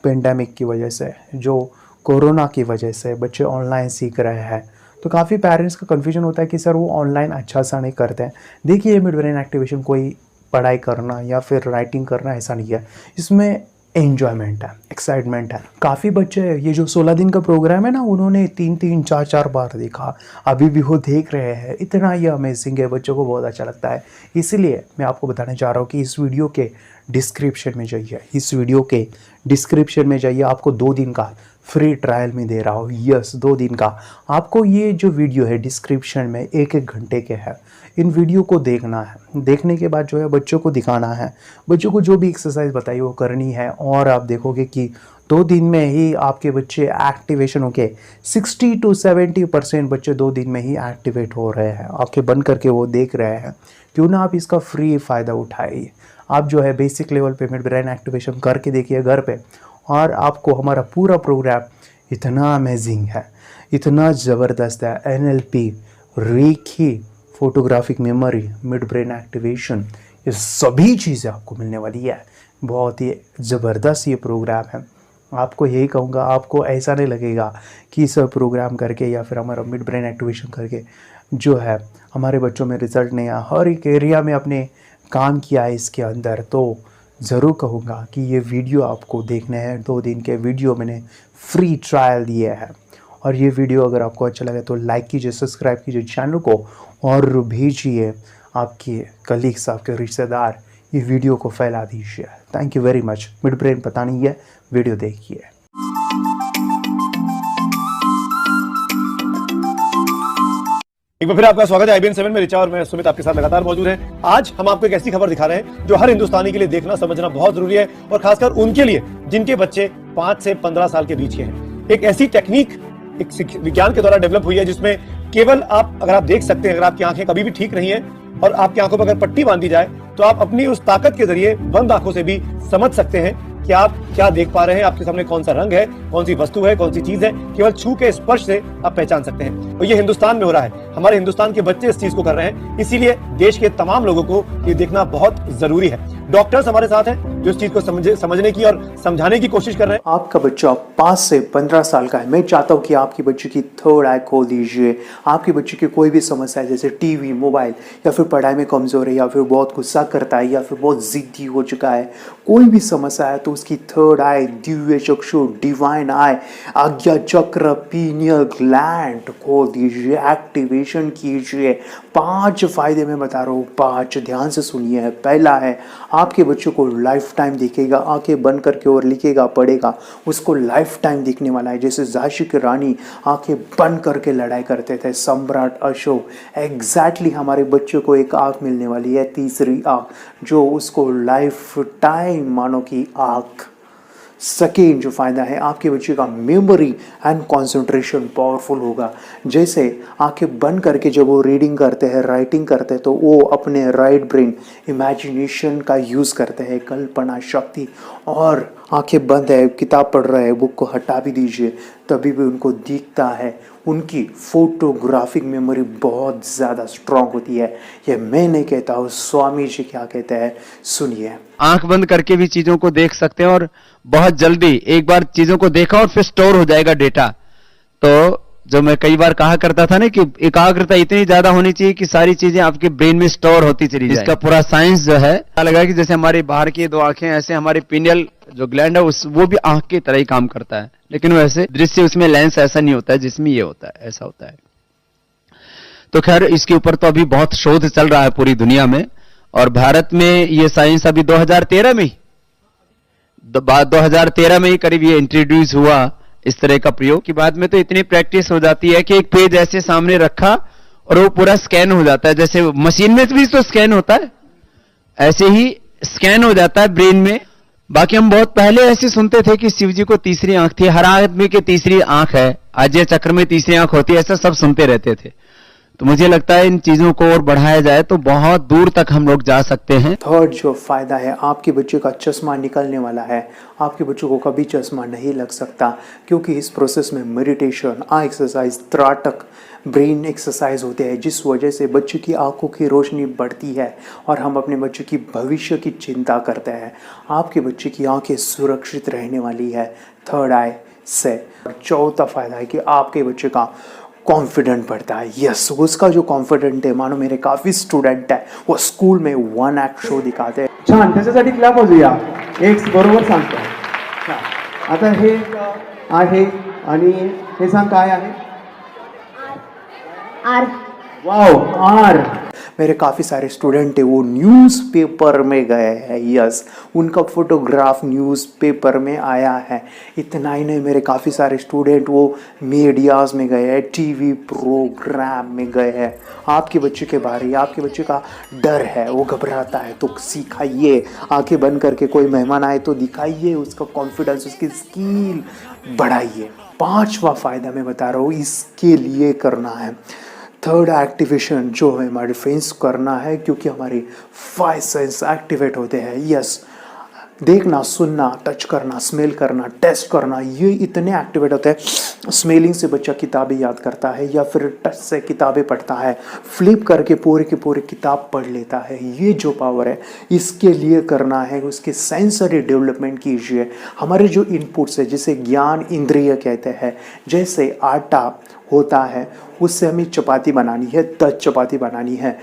पेंडेमिक की वजह से, जो कोरोना की वजह से बच्चे ऑनलाइन सीख रहे हैं, तो काफ़ी पेरेंट्स का कन्फ्यूजन होता है कि सर वो ऑनलाइन अच्छा सा नहीं करते हैं। देखिए, मिड ब्रेन एक्टिवेशन कोई पढ़ाई करना या फिर राइटिंग करना ऐसा नहीं है, इसमें एन्जॉयमेंट है, एक्साइटमेंट है। काफ़ी बच्चे ये जो 16 दिन का प्रोग्राम है ना, उन्होंने 3-3, 4-4 बार देखा, अभी भी वो देख रहे हैं। इतना ये अमेजिंग है, बच्चों को बहुत अच्छा लगता है। इसलिए मैं आपको बताने चाह रहा हूँ कि इस वीडियो के डिस्क्रिप्शन में जाइए, इस वीडियो के डिस्क्रिप्शन में जाइए, आपको 2 दिन का फ्री ट्रायल में दे रहा हूँ। यस, 2 दिन का। आपको ये जो वीडियो है डिस्क्रिप्शन में 1-1 घंटे के है, इन वीडियो को देखना है। देखने के बाद जो है बच्चों को दिखाना है, बच्चों को जो भी एक्सरसाइज बताई वो करनी है। और आप देखोगे कि 2 दिन में ही आपके बच्चे एक्टिवेशन होके 60 to 70% बच्चे 2 दिन में ही एक्टिवेट हो रहे हैं। आंखें बंद करके वो देख रहे हैं। क्यों ना आप इसका फ्री फ़ायदा उठाइए। आप जो है बेसिक लेवल पे मिड ब्रेन एक्टिवेशन करके देखिए घर पे, और आपको हमारा पूरा प्रोग्राम इतना अमेजिंग है, इतना ज़बरदस्त है। NLP, Reiki, photographic memory, mid brain activation, ये सभी चीज़ें आपको मिलने वाली है। बहुत ही ज़बरदस्त ये प्रोग्राम है। आपको यही कहूँगा, आपको ऐसा नहीं लगेगा कि सब प्रोग्राम करके या फिर हमारा मिड ब्रेन एक्टिवेशन करके जो है हमारे बच्चों में रिजल्ट नहीं आया। हर एक एरिया में आपने काम किया है इसके अंदर, तो ज़रूर कहूँगा कि ये वीडियो आपको देखने हैं। 2 दिन के वीडियो मैंने फ्री ट्रायल दिए हैं। और ये वीडियो अगर आपको अच्छा लगे तो लाइक कीजिए, सब्सक्राइब कीजिए चैनल को, और भेजिए आपके कलीग्स, आपके रिश्तेदार, ये वीडियो को फैला दीजिए। Thank you very much. Mid brain पता नहीं है, वीडियो देखिए।
एक बार फिर आपका स्वागत है IBN 7 में। रिचा और मैं सुमित आपके साथ लगातार मौजूद हैं। आज हम आपको एक ऐसी खबर दिखा रहे हैं जो हर हिंदुस्तानी के लिए देखना समझना बहुत जरूरी है, और खासकर उनके लिए जिनके बच्चे 5 से 15 साल के बीच के हैं। एक ऐसी टेक्निक एक विज्ञान के द्वारा डेवलप हुई है जिसमें केवल आप, अगर आप देख सकते हैं, अगर आपकी आंखें कभी भी ठीक नहीं है और आपकी आंखों पर अगर पट्टी बांधी जाए तो आप अपनी उस ताकत के जरिए बंद आंखों से भी समझ सकते हैं कि आप क्या देख पा रहे हैं, आपके सामने कौन सा रंग है, कौन सी वस्तु है, कौन सी चीज है। केवल छू के स्पर्श से आप पहचान सकते हैं। और ये हिंदुस्तान में हो रहा है, हमारे हिंदुस्तान के बच्चे इस चीज को कर रहे हैं। इसीलिए देश के तमाम लोगों को ये देखना बहुत जरूरी है। डॉक्टर्स हमारे साथ हैं जो इस चीज को समझने की और समझाने की कोशिश कर रहे हैं।
आपका बच्चा 5 से 15 साल का है, मैं चाहता हूँ कि आपके बच्चे की थर्ड आई खोल दीजिए। आपके बच्चे की कोई भी समस्या है जैसे टीवी, मोबाइल, या फिर पढ़ाई में कमज़ोर है, या फिर बहुत गुस्सा करता है, या फिर बहुत ज़िद्दी हो चुका है, कोई भी समस्या है तो उसकी थर्ड आई, दिव्य चक्षु, डिवाइन आई, आज्ञा चक्र, पीनियल ग्लैंड खोल दीजिए, एक्टिवेशन कीजिए। 5 फायदे मैं बता रहा हूँ, 5 ध्यान से सुनिए। पहला है, आपके बच्चों को लाइफ टाइम दिखेगा, आंखें बंद करके और लिखेगा, पढ़ेगा, उसको लाइफ टाइम दिखने वाला है। जैसे झांसी की रानी आंखें बंद करके लड़ाई करते थे, सम्राट अशोक, एग्जैक्टली हमारे बच्चों को एक आंख मिलने वाली है, तीसरी आंख, जो उसको लाइफ टाइम मानो की आंख। सेकेंड जो फ़ायदा है, आपके बच्चे का मेमोरी एंड कंसंट्रेशन पावरफुल होगा। जैसे आंखें बंद करके जब वो रीडिंग करते हैं, राइटिंग करते हैं, तो वो अपने राइट ब्रेन इमेजिनेशन का यूज़ करते हैं, कल्पना शक्ति। और आंखें बंद है, किताब पढ़ रहे हैं, बुक को हटा भी दीजिए, तभी भी उनको दिखता है। उनकी फोटोग्राफिक मेमोरी बहुत ज़्यादा स्ट्रांग होती है। ये मैं नहीं कहता हूँ, स्वामी जी क्या कहते हैं, सुनिए।
आंख बंद करके भी चीजों को देख सकते हैं और बहुत जल्दी एक बार चीजों को देखा और फिर स्टोर हो जाएगा डेटा। तो जो मैं कई बार कहा करता था ना कि एकाग्रता इतनी ज्यादा होनी चाहिए कि सारी चीजें आपके ब्रेन में स्टोर होती चली जाए। इसका पूरा साइंस जो है लगा कि जैसे हमारी बाहर की 2 आंखें, ऐसे हमारी पिनियल जो ग्लैंड है वो भी आंख की तरह ही काम करता है, लेकिन वैसे दृश्य उसमें लेंस ऐसा नहीं होता है जिसमें ये होता है, ऐसा होता है। तो खैर इसके ऊपर तो अभी बहुत शोध चल रहा है पूरी दुनिया में, और भारत में ये साइंस अभी 2013 में ही करीब ये इंट्रोड्यूस हुआ इस तरह का प्रयोग। की बाद में तो इतनी प्रैक्टिस हो जाती है कि एक पेज ऐसे सामने रखा और वो पूरा स्कैन हो जाता है, जैसे मशीन में भी तो स्कैन होता है, ऐसे ही स्कैन हो जाता है ब्रेन में। बाकी हम बहुत पहले ऐसे सुनते थे कि शिव जी को तीसरी आंख थी, हर आदमी की तीसरी आंख है, आज्ञा चक्र में तीसरी आंख होती है, ऐसा सब सुनते रहते थे। तो मुझे लगता है इन चीजों को और बढ़ाया जाए तो बहुत दूर तक हम लोग जा सकते हैं।
थर्ड जो फायदा है, आपके बच्चे का चश्मा निकलने वाला है। आपके बच्चों को कभी चश्मा नहीं लग सकता, क्योंकि इस प्रोसेस में मेडिटेशन, आई एक्सरसाइज, त्राटक, ब्रेन एक्सरसाइज होते हैं, जिस वजह से बच्चे की आंखों की रोशनी बढ़ती है और हम अपने बच्चे की भविष्य की चिंता करते हैं। आपके बच्चे की आंखें सुरक्षित रहने वाली है थर्ड आई से। और चौथा फायदा है कि आपके बच्चे का कॉन्फिडेंट बढ़ता है। यस, उसका जो कॉन्फिडेंट है, मानो मेरे काफ़ी स्टुडंट आहे, वो स्कूल में 1 ॲक्ट शो दिखाते हैं।
छान, त्याच्यासाठी क्लॅप वाजूया, एक बरोबर सांगतो। आता हे आहे आणि हे सांग काय आहे?
आर।
Wow, R. मेरे काफ़ी सारे स्टूडेंट है वो न्यूज़पेपर में गए हैं। यस, उनका फोटोग्राफ न्यूज़पेपर में आया है। इतना ही नहीं, मेरे काफ़ी सारे स्टूडेंट वो मीडियाज़ में गए हैं, टीवी प्रोग्राम में गए हैं। आपके बच्चे के बारे, आपके बच्चे का डर है, वो घबराता है, तो सिखाइए। आंखें बंद करके कोई मेहमान आए तो दिखाइए उसका कॉन्फिडेंस, उसकी स्किल बढ़ाइए। 5वां फायदा मैं बता रहा हूँ, इसके लिए करना है थर्ड एक्टिवेशन, जो है हमारे फ्रेंड्स करना है, क्योंकि हमारे 5 सेंस एक्टिवेट होते हैं। यस, देखना, सुनना, टच करना, स्मेल करना, टेस्ट करना, ये इतने एक्टिवेट होते हैं। स्मेलिंग से बच्चा किताबें याद करता है, या फिर टच से किताबें पढ़ता है, फ्लिप करके पूरे के पूरे किताब पढ़ लेता है। ये जो पावर है, इसके लिए करना है, उसके सेंसरी डेवलपमेंट कीजिए। हमारे जो इनपुट्स है, जिसे ज्ञान इंद्रिय कहते हैं, जैसे आटा होता है, उससे हमें चपाती बनानी है, 10 चपाती बनानी है।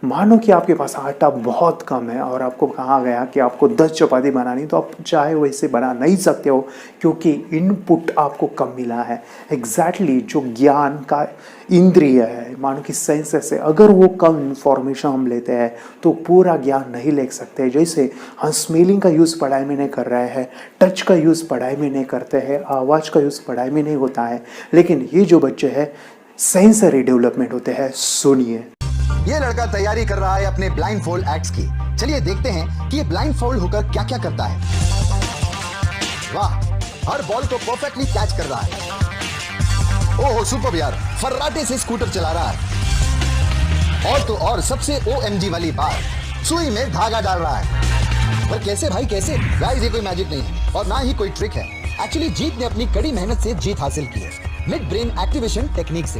मानो कि आपके पास आटा बहुत कम है और आपको कहा गया कि आपको 10 चपाती बनानी, तो आप चाहे वैसे बना नहीं सकते हो, क्योंकि इनपुट आपको कम मिला है। एग्जैक्टली जो ज्ञान का इंद्रिय है, मानो कि सेंसेस है, अगर वो कम इंफॉर्मेशन हम लेते हैं तो पूरा ज्ञान नहीं ले सकते। जैसे हम स्मेलिंग का यूज़ पढ़ाई में नहीं कर रहे हैं, टच का यूज़ पढ़ाई में नहीं करते हैं, आवाज़ का यूज़ पढ़ाई में नहीं होता है, लेकिन ये जो बच्चे हैं सेंसरी डेवलपमेंट होते हैं। सुनिए।
ये लड़का तैयारी कर रहा है अपने ब्लाइंड फोल्ड एक्ट्स की। चलिए देखते हैं कि ये ब्लाइंड फोल्ड होकर क्या क्या करता है। वाह, हर बॉल को परफेक्टली कैच कर रहा है। ओह सुपर यार, फर्राटे से स्कूटर चला रहा है। और तो और सबसे OMG वाली बात, सुई में धागा डाल रहा है। पर कैसे भाई, कैसे? गाइस, ये कोई मैजिक नहीं है और ना ही कोई ट्रिक है। एक्चुअली जीत ने अपनी कड़ी मेहनत से जीत हासिल की है, मिड ब्रेन एक्टिवेशन टेक्निक से,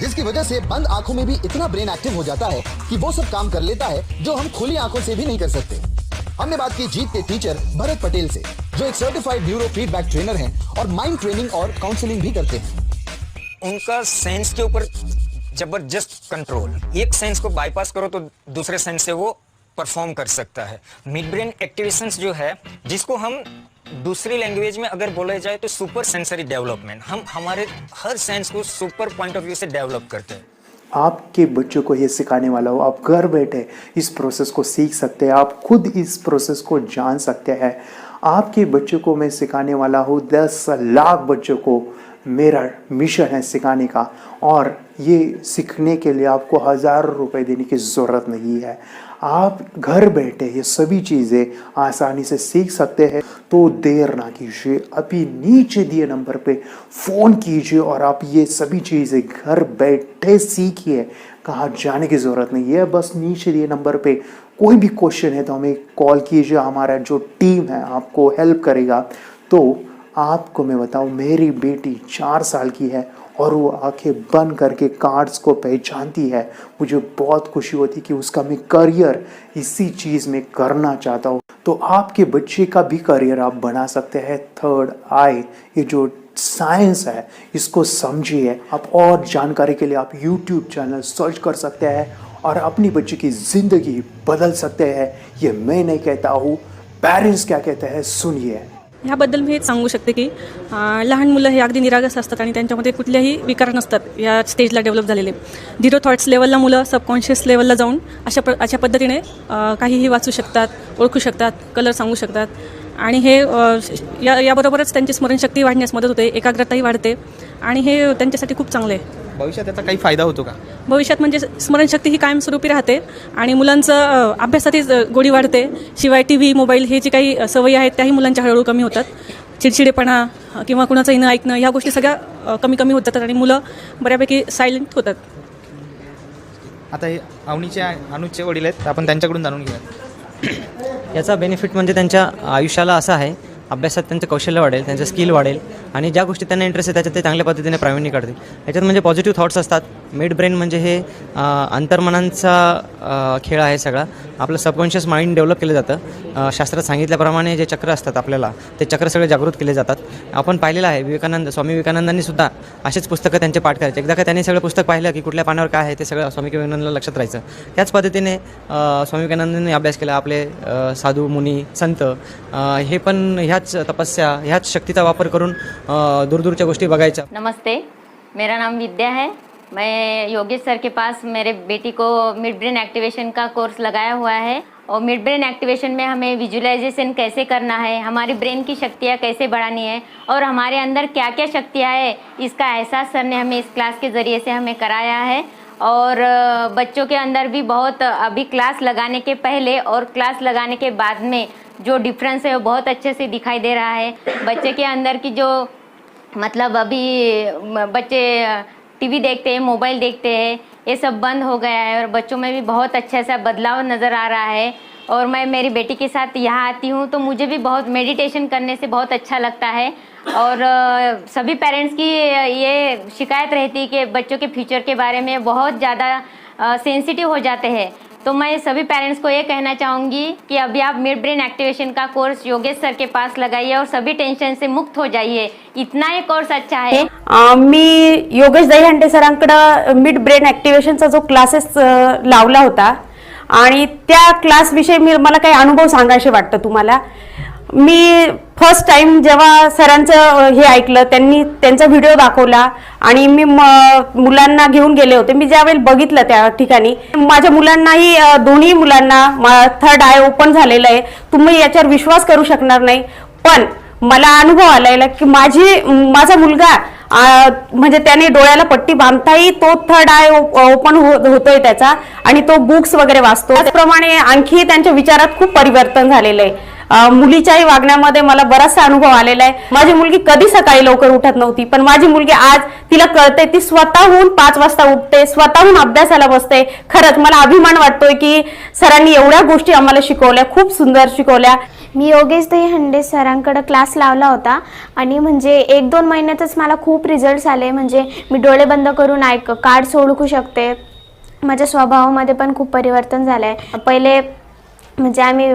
जिसकी वजह से बंद आंखों में भी इतना ब्रेन एक्टिव हो जाता है कि वो सब काम कर लेता है जो हम खुली आंखों से भी नहीं कर सकते। हमने बात की जीत के टीचर भरत पटेल से, जो एक सर्टिफाइड न्यूरो फीडबैक ट्रेनर हैं और माइंड ट्रेनिंग और काउंसलिंग भी करते हैं।
उनका सेंस के ऊपर जबरदस्त कंट्रोल, एक सेंस को बाईपास करो तो दूसरे सेंस से वो परफॉर्म कर सकता है। मिड ब्रेन एक्टिवेशंस जो है, जिसको हम दूसरी लैंग्वेज में अगर बोला जाए तो सुपर सेंसरी डेवलपमेंट, हम हमारे हर सेंस को सुपर पॉइंट ऑफ व्यू से डेवलप करते हैं।
आपके बच्चों को ये सिखाने वाला हो, आप घर बैठे इस प्रोसेस को सीख सकते हैं, आप खुद इस प्रोसेस को जान सकते हैं। आपके बच्चों को मैं सिखाने वाला हूँ, 10 लाख बच्चों को मेरा मिशन है सिखाने का, और ये सीखने के लिए आपको हज़ारों रुपए देने की ज़रूरत नहीं है। आप घर बैठे ये सभी चीज़ें आसानी से सीख सकते हैं। तो देर ना कीजिए, अभी नीचे दिए नंबर पे फ़ोन कीजिए और आप ये सभी चीज़ें घर बैठे सीखिए। कहाँ जाने की ज़रूरत नहीं है, बस नीचे दिए नंबर पे कोई भी क्वेश्चन है तो हमें कॉल कीजिए, हमारा जो टीम है आपको हेल्प करेगा। तो आपको मैं बताऊं, मेरी बेटी 4 साल की है और वो आंखें बंद करके कार्ड्स को पहचानती है। मुझे बहुत खुशी होती कि उसका मैं करियर इसी चीज़ में करना चाहता हूँ। तो आपके बच्चे का भी करियर आप बना सकते हैं। थर्ड आई, ये जो साइंस है इसको समझिए। आप और जानकारी के लिए आप यूट्यूब चैनल सर्च कर सकते हैं और अपनी बच्चे की ज़िंदगी बदल सकते हैं। ये मैं नहीं कहता हूँ, पेरेंट्स क्या कहते हैं सुनिए।
ह्याबद्दल मी हेच सांगू शकते की लहान मुलं हे अगदी निरागस असतात आणि त्यांच्यामध्ये कुठल्याही विकार नसतात या स्टेजला डेव्हलप झालेले। 0 थॉट्स लेवलला मुलं सबकॉन्शियस लेवलला जाऊन अशा पद्धतीने काहीही वाचू शकतात, ओळखू शकतात, कलर सांगू शकतात आणि हे याबरोबरच त्यांची स्मरणशक्ती वाढण्यास मदत होते, एकाग्रताही वाढते आणि हे त्यांच्यासाठी खूप चांगले आहे।
भविष्यात त्याचा काही फायदा होतो का?
भविष्यात म्हणजे स्मरणशक्ती ही कायमस्वरूपी राहते आणि मुलांचं अभ्यासातही गोडी वाढते। शिवाय TV, मोबाईल हे जी काही सवयी आहेत त्याही मुलांच्या हळूहळू कमी होतात। चिडचिडेपणा किंवा कुणाचंही न ऐकणं ह्या गोष्टी सगळ्या कमी होत जातात आणि मुलं बऱ्यापैकी सायलेंट होतात।
आता हे अनुजचे वडील आहेत, आपण त्यांच्याकडून जाणून घेऊया।
याचा बेनिफिट म्हणजे त्यांच्या आयुष्याला असा आहे, अभ्यासात त्यांचं कौशल्य वाढेल, त्यांचं स्किल वाढेल आणि ज्या गोष्टी त्यांना इंटरेस्ट आहे त्याच्यात ते चांगल्या पद्धतीने प्रावीण्य काढतील। याच्यात म्हणजे पॉझिटिव्ह थॉट्स असतात। मिड ब्रेन म्हणजे हे अंतर्मनांचा खेळ आहे सगळा। आपलं सबकॉन्शियस माइंड डेव्हलप केलं जातं। शास्त्रात सांगितल्याप्रमाणे जे चक्र असतात आपल्याला, ते चक्र सगळे जागृत केले जातात। आपण पाहिलेलं आहे, स्वामी विवेकानंदांनी सुद्धा असेच पुस्तकं त्यांचे पाठ करायचे। एकदा का त्यांनी सगळं पुस्तक पाहिलं की कुठल्या पानावर काय आहे ते सगळं स्वामी विवेकानंदांना लक्षात राहायचं। त्याच पद्धतीने स्वामी विवेकानंदांनी अभ्यास केला। आपले साधू मुनी संत हे पण ह्याच तपस्या, ह्याच शक्तीचा वापर करून दूरदूरच्या गोष्टी बघायच्या।
नमस्ते, मेरा नाम विद्या है। मैं योगेश सर के पास मेरे बेटी को मिड ब्रेन एक्टिवेशन का कोर्स लगाया हुआ है और मिड ब्रेन एक्टिवेशन में हमें विजुअलाइजेशन कैसे करना है, हमारी ब्रेन की शक्तियाँ कैसे बढ़ानी है और हमारे अंदर क्या क्या शक्तियाँ है, इसका एहसास सर ने हमें इस क्लास के ज़रिए से हमें कराया है। और बच्चों के अंदर भी बहुत, अभी क्लास लगाने के पहले और क्लास लगाने के बाद में जो डिफरेंस है वो बहुत अच्छे से दिखाई दे रहा है। बच्चे के अंदर की जो मतलब अभी बच्चे TV देखते हैं, मोबाइल देखते हैं, ये सब बंद हो गया है और बच्चों में भी बहुत अच्छा सा बदलाव नज़र आ रहा है। और मैं मेरी बेटी के साथ यहाँ आती हूँ तो मुझे भी बहुत मेडिटेशन करने से बहुत अच्छा लगता है। और सभी पेरेंट्स की ये शिकायत रहती है कि बच्चों के फ्यूचर के बारे में बहुत ज़्यादा सेंसिटिव हो जाते हैं। तो मैं सभी पेरेंट्स को ये कहना चाहूँगी कि अभी आप मिड ब्रेन एक्टिवेशन का कोर्स योगेश सर के पास लगाइए और सभी टेंशन से मुक्त हो जाइए। इतना ये कोर्स अच्छा है।
मी योगेश दहीहंडे सरांकडे मिड ब्रेन ॲक्टिव्हेशनचा जो क्लासेस लावला होता आणि त्या क्लासविषयी मला काही अनुभव सांगायचे वाटतं तुम्हाला। मी फर्स्ट टाइम जेव्हा सरांचं हे ऐकलं, त्यांचा व्हिडिओ दाखवला आणि मी मुलांना घेऊन गेले होते। मी ज्यावेळेला बघितलं त्या ठिकाणी माझ्या मुलांनाही, दोन्ही मुलांना थर्ड आय ओपन झालेलं आहे। तुम्ही याच्यावर विश्वास करू शकणार नाही, पण मला अनुभव आलेला की माझा मुलगा म्हणजे त्याने डोळ्याला पट्टी बांधताही तो थर्ड आय ओपन होतोय त्याचा आणि तो बुक्स वगैरे वाचतो। त्याचप्रमाणे आणखी त्यांच्या विचारात खूप परिवर्तन झालेलं आहे। मुलीच्याही वागण्यामध्ये मला बराचसा अनुभव आलेला आहे। माझी मुलगी कधी सकाळी लवकर उठत नव्हती, पण माझी मुलगी आज तिला कळते, ती स्वतःहून 5 वाजता उठते, स्वतःहून अभ्यासाला बसते। खरंच मला अभिमान वाटतोय की सरांनी एवढ्या गोष्टी आम्हाला शिकवल्या, खूप सुंदर शिकवल्या।
मी योगेश दहीहंडे सरांकडे क्लास लावला होता आणि म्हणजे 1-2 महिन्यातच मला खूप रिझल्ट्स आले। म्हणजे मी डोळे बंद करून कार्ड्स ओळखू शकते। माझ्या स्वभावामध्ये पण खूप परिवर्तन झालं आहे। पहिले म्हणजे आम्ही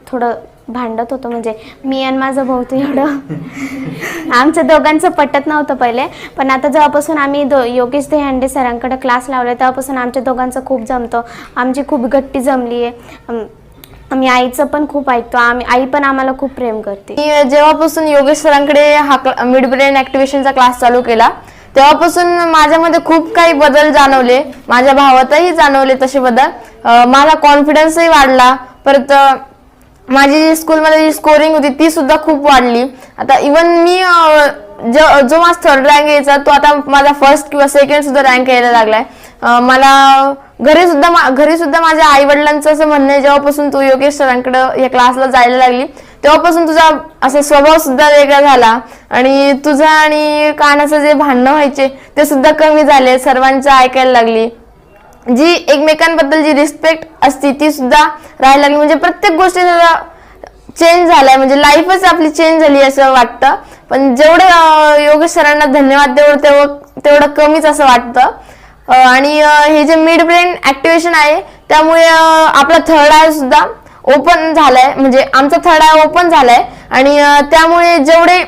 थोडं भांडत होतो, म्हणजे मी आणि माझा भाऊ तर एवढं आमच्या दोघांचं पटत नव्हतं पहिले, पण आता जेव्हापासून आम्ही योगेश दहीहंडे सरांकडे क्लास लावला तेव्हापासून आमच्या दोघांचं खूप जमतं, आमची खूप गट्टी जमली आहे. आम्ही आईचं पण खूप ऐकतो, आई पण आम्हाला खूप प्रेम करते.
मी जेव्हापासून योगेश सरांकडे हा मिड ब्रेन ॲक्टिव्हेशनचा क्लास चालू केला तेव्हापासून माझ्यामध्ये खूप काही बदल जाणवले, माझ्या भावातही जाणवले तसे बदल. माझा कॉन्फिडन्सही वाढला, परत माझी स्कूलमध्ये जी स्कोरिंग होती ती सुद्धा खूप वाढली. आता इवन मी जो माझा थर्ड रँक यायचा तो आता माझा फर्स्ट किंवा सेकंड सुद्धा रँक यायला लागलाय. मला घरी सुद्धा माझ्या आई वडिलांचं असं म्हणणं आहे, जेव्हापासून तू योगेश सरांकडे या क्लासला जायला लागली तेव्हापासून तुझा असा स्वभाव सुद्धा वेगळा झाला आणि तुझा आणि कानाचं जे भांडणं व्हायचे ते सुद्धा कमी झाले, सर्वांचं ऐकायला लागली. जी एकमेकांबद्दल जी रिस्पेक्ट असती ती सुद्धा राहायला लागली. म्हणजे प्रत्येक गोष्टी चेंज झालाय, म्हणजे लाईफच आपली चेंज झाली असं वाटतं. पण जेवढं योगेश सरांना धन्यवाद तेवढं कमीच असं वाटतं. आणि हे जे मिड ब्रेन ॲक्टिव्हेशन आहे त्यामुळे आपला थर्ड आय सुद्धा ओपन झालाय, म्हणजे आमचा थर्ड आय ओपन झालाय आणि त्यामुळे जेवढे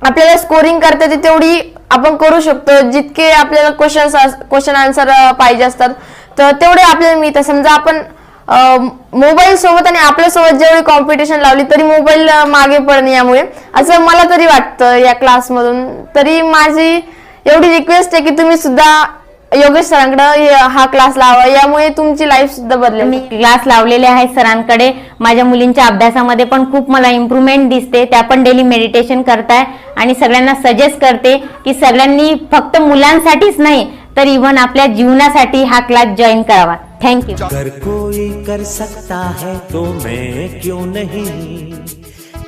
आपल्याला स्कोरिंग करता येते तेवढी आपण करू शकतो. जितके आपल्याला क्वेश्चन आन्सर पाहिजे असतात तर तेवढे आपल्याला मिळतात. समजा आपण मोबाईल सोबत आणि आपल्यासोबत जेवढी कॉम्पिटिशन लावली तरी मोबाईल मागे पडणे, यामुळे असं मला तरी वाटतं या क्लासमधून. तरी माझी एवढी रिक्वेस्ट आहे की तुम्ही सुद्धा योगेश सरांकडे हा क्लास लावा, यामुळे तुमची लाईफ सुद्धा बदलेल.
मी क्लास लावलेले आहे सरांकडे, माझ्या मुलींच्या अभ्यासामध्ये पण खूप मला इम्प्रूव्हमेंट दिसते. त्या पण डेली मेडिटेशन करताय आणि सगळ्यांना सजेस्ट करते की सगळ्यांनी फक्त मुलांसाठीच नाही तर इव्हन आपल्या जीवनासाठी हा क्लास जॉईन करावा. थँक्यू.
अगर कोई कर सकता है तो मैं क्यों नहीं,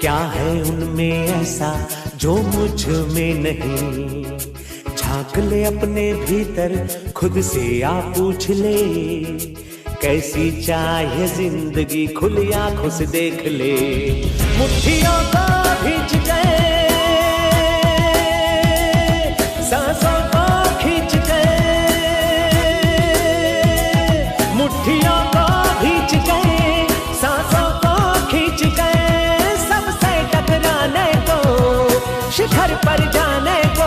क्या है उनमें ऐसा जो मुझ में नहीं. झांक ले अपने भीतर खुद से आ पूछ ले, कैसी चाहिए जिंदगी खुली आंखों से देख ले. मुट्ठियों को भींच गए, सांसों को खींच गए, मुट्ठियों को भींच गए, सांसों को खींच गए. सबसे टकराने को, शिखर पर जाने को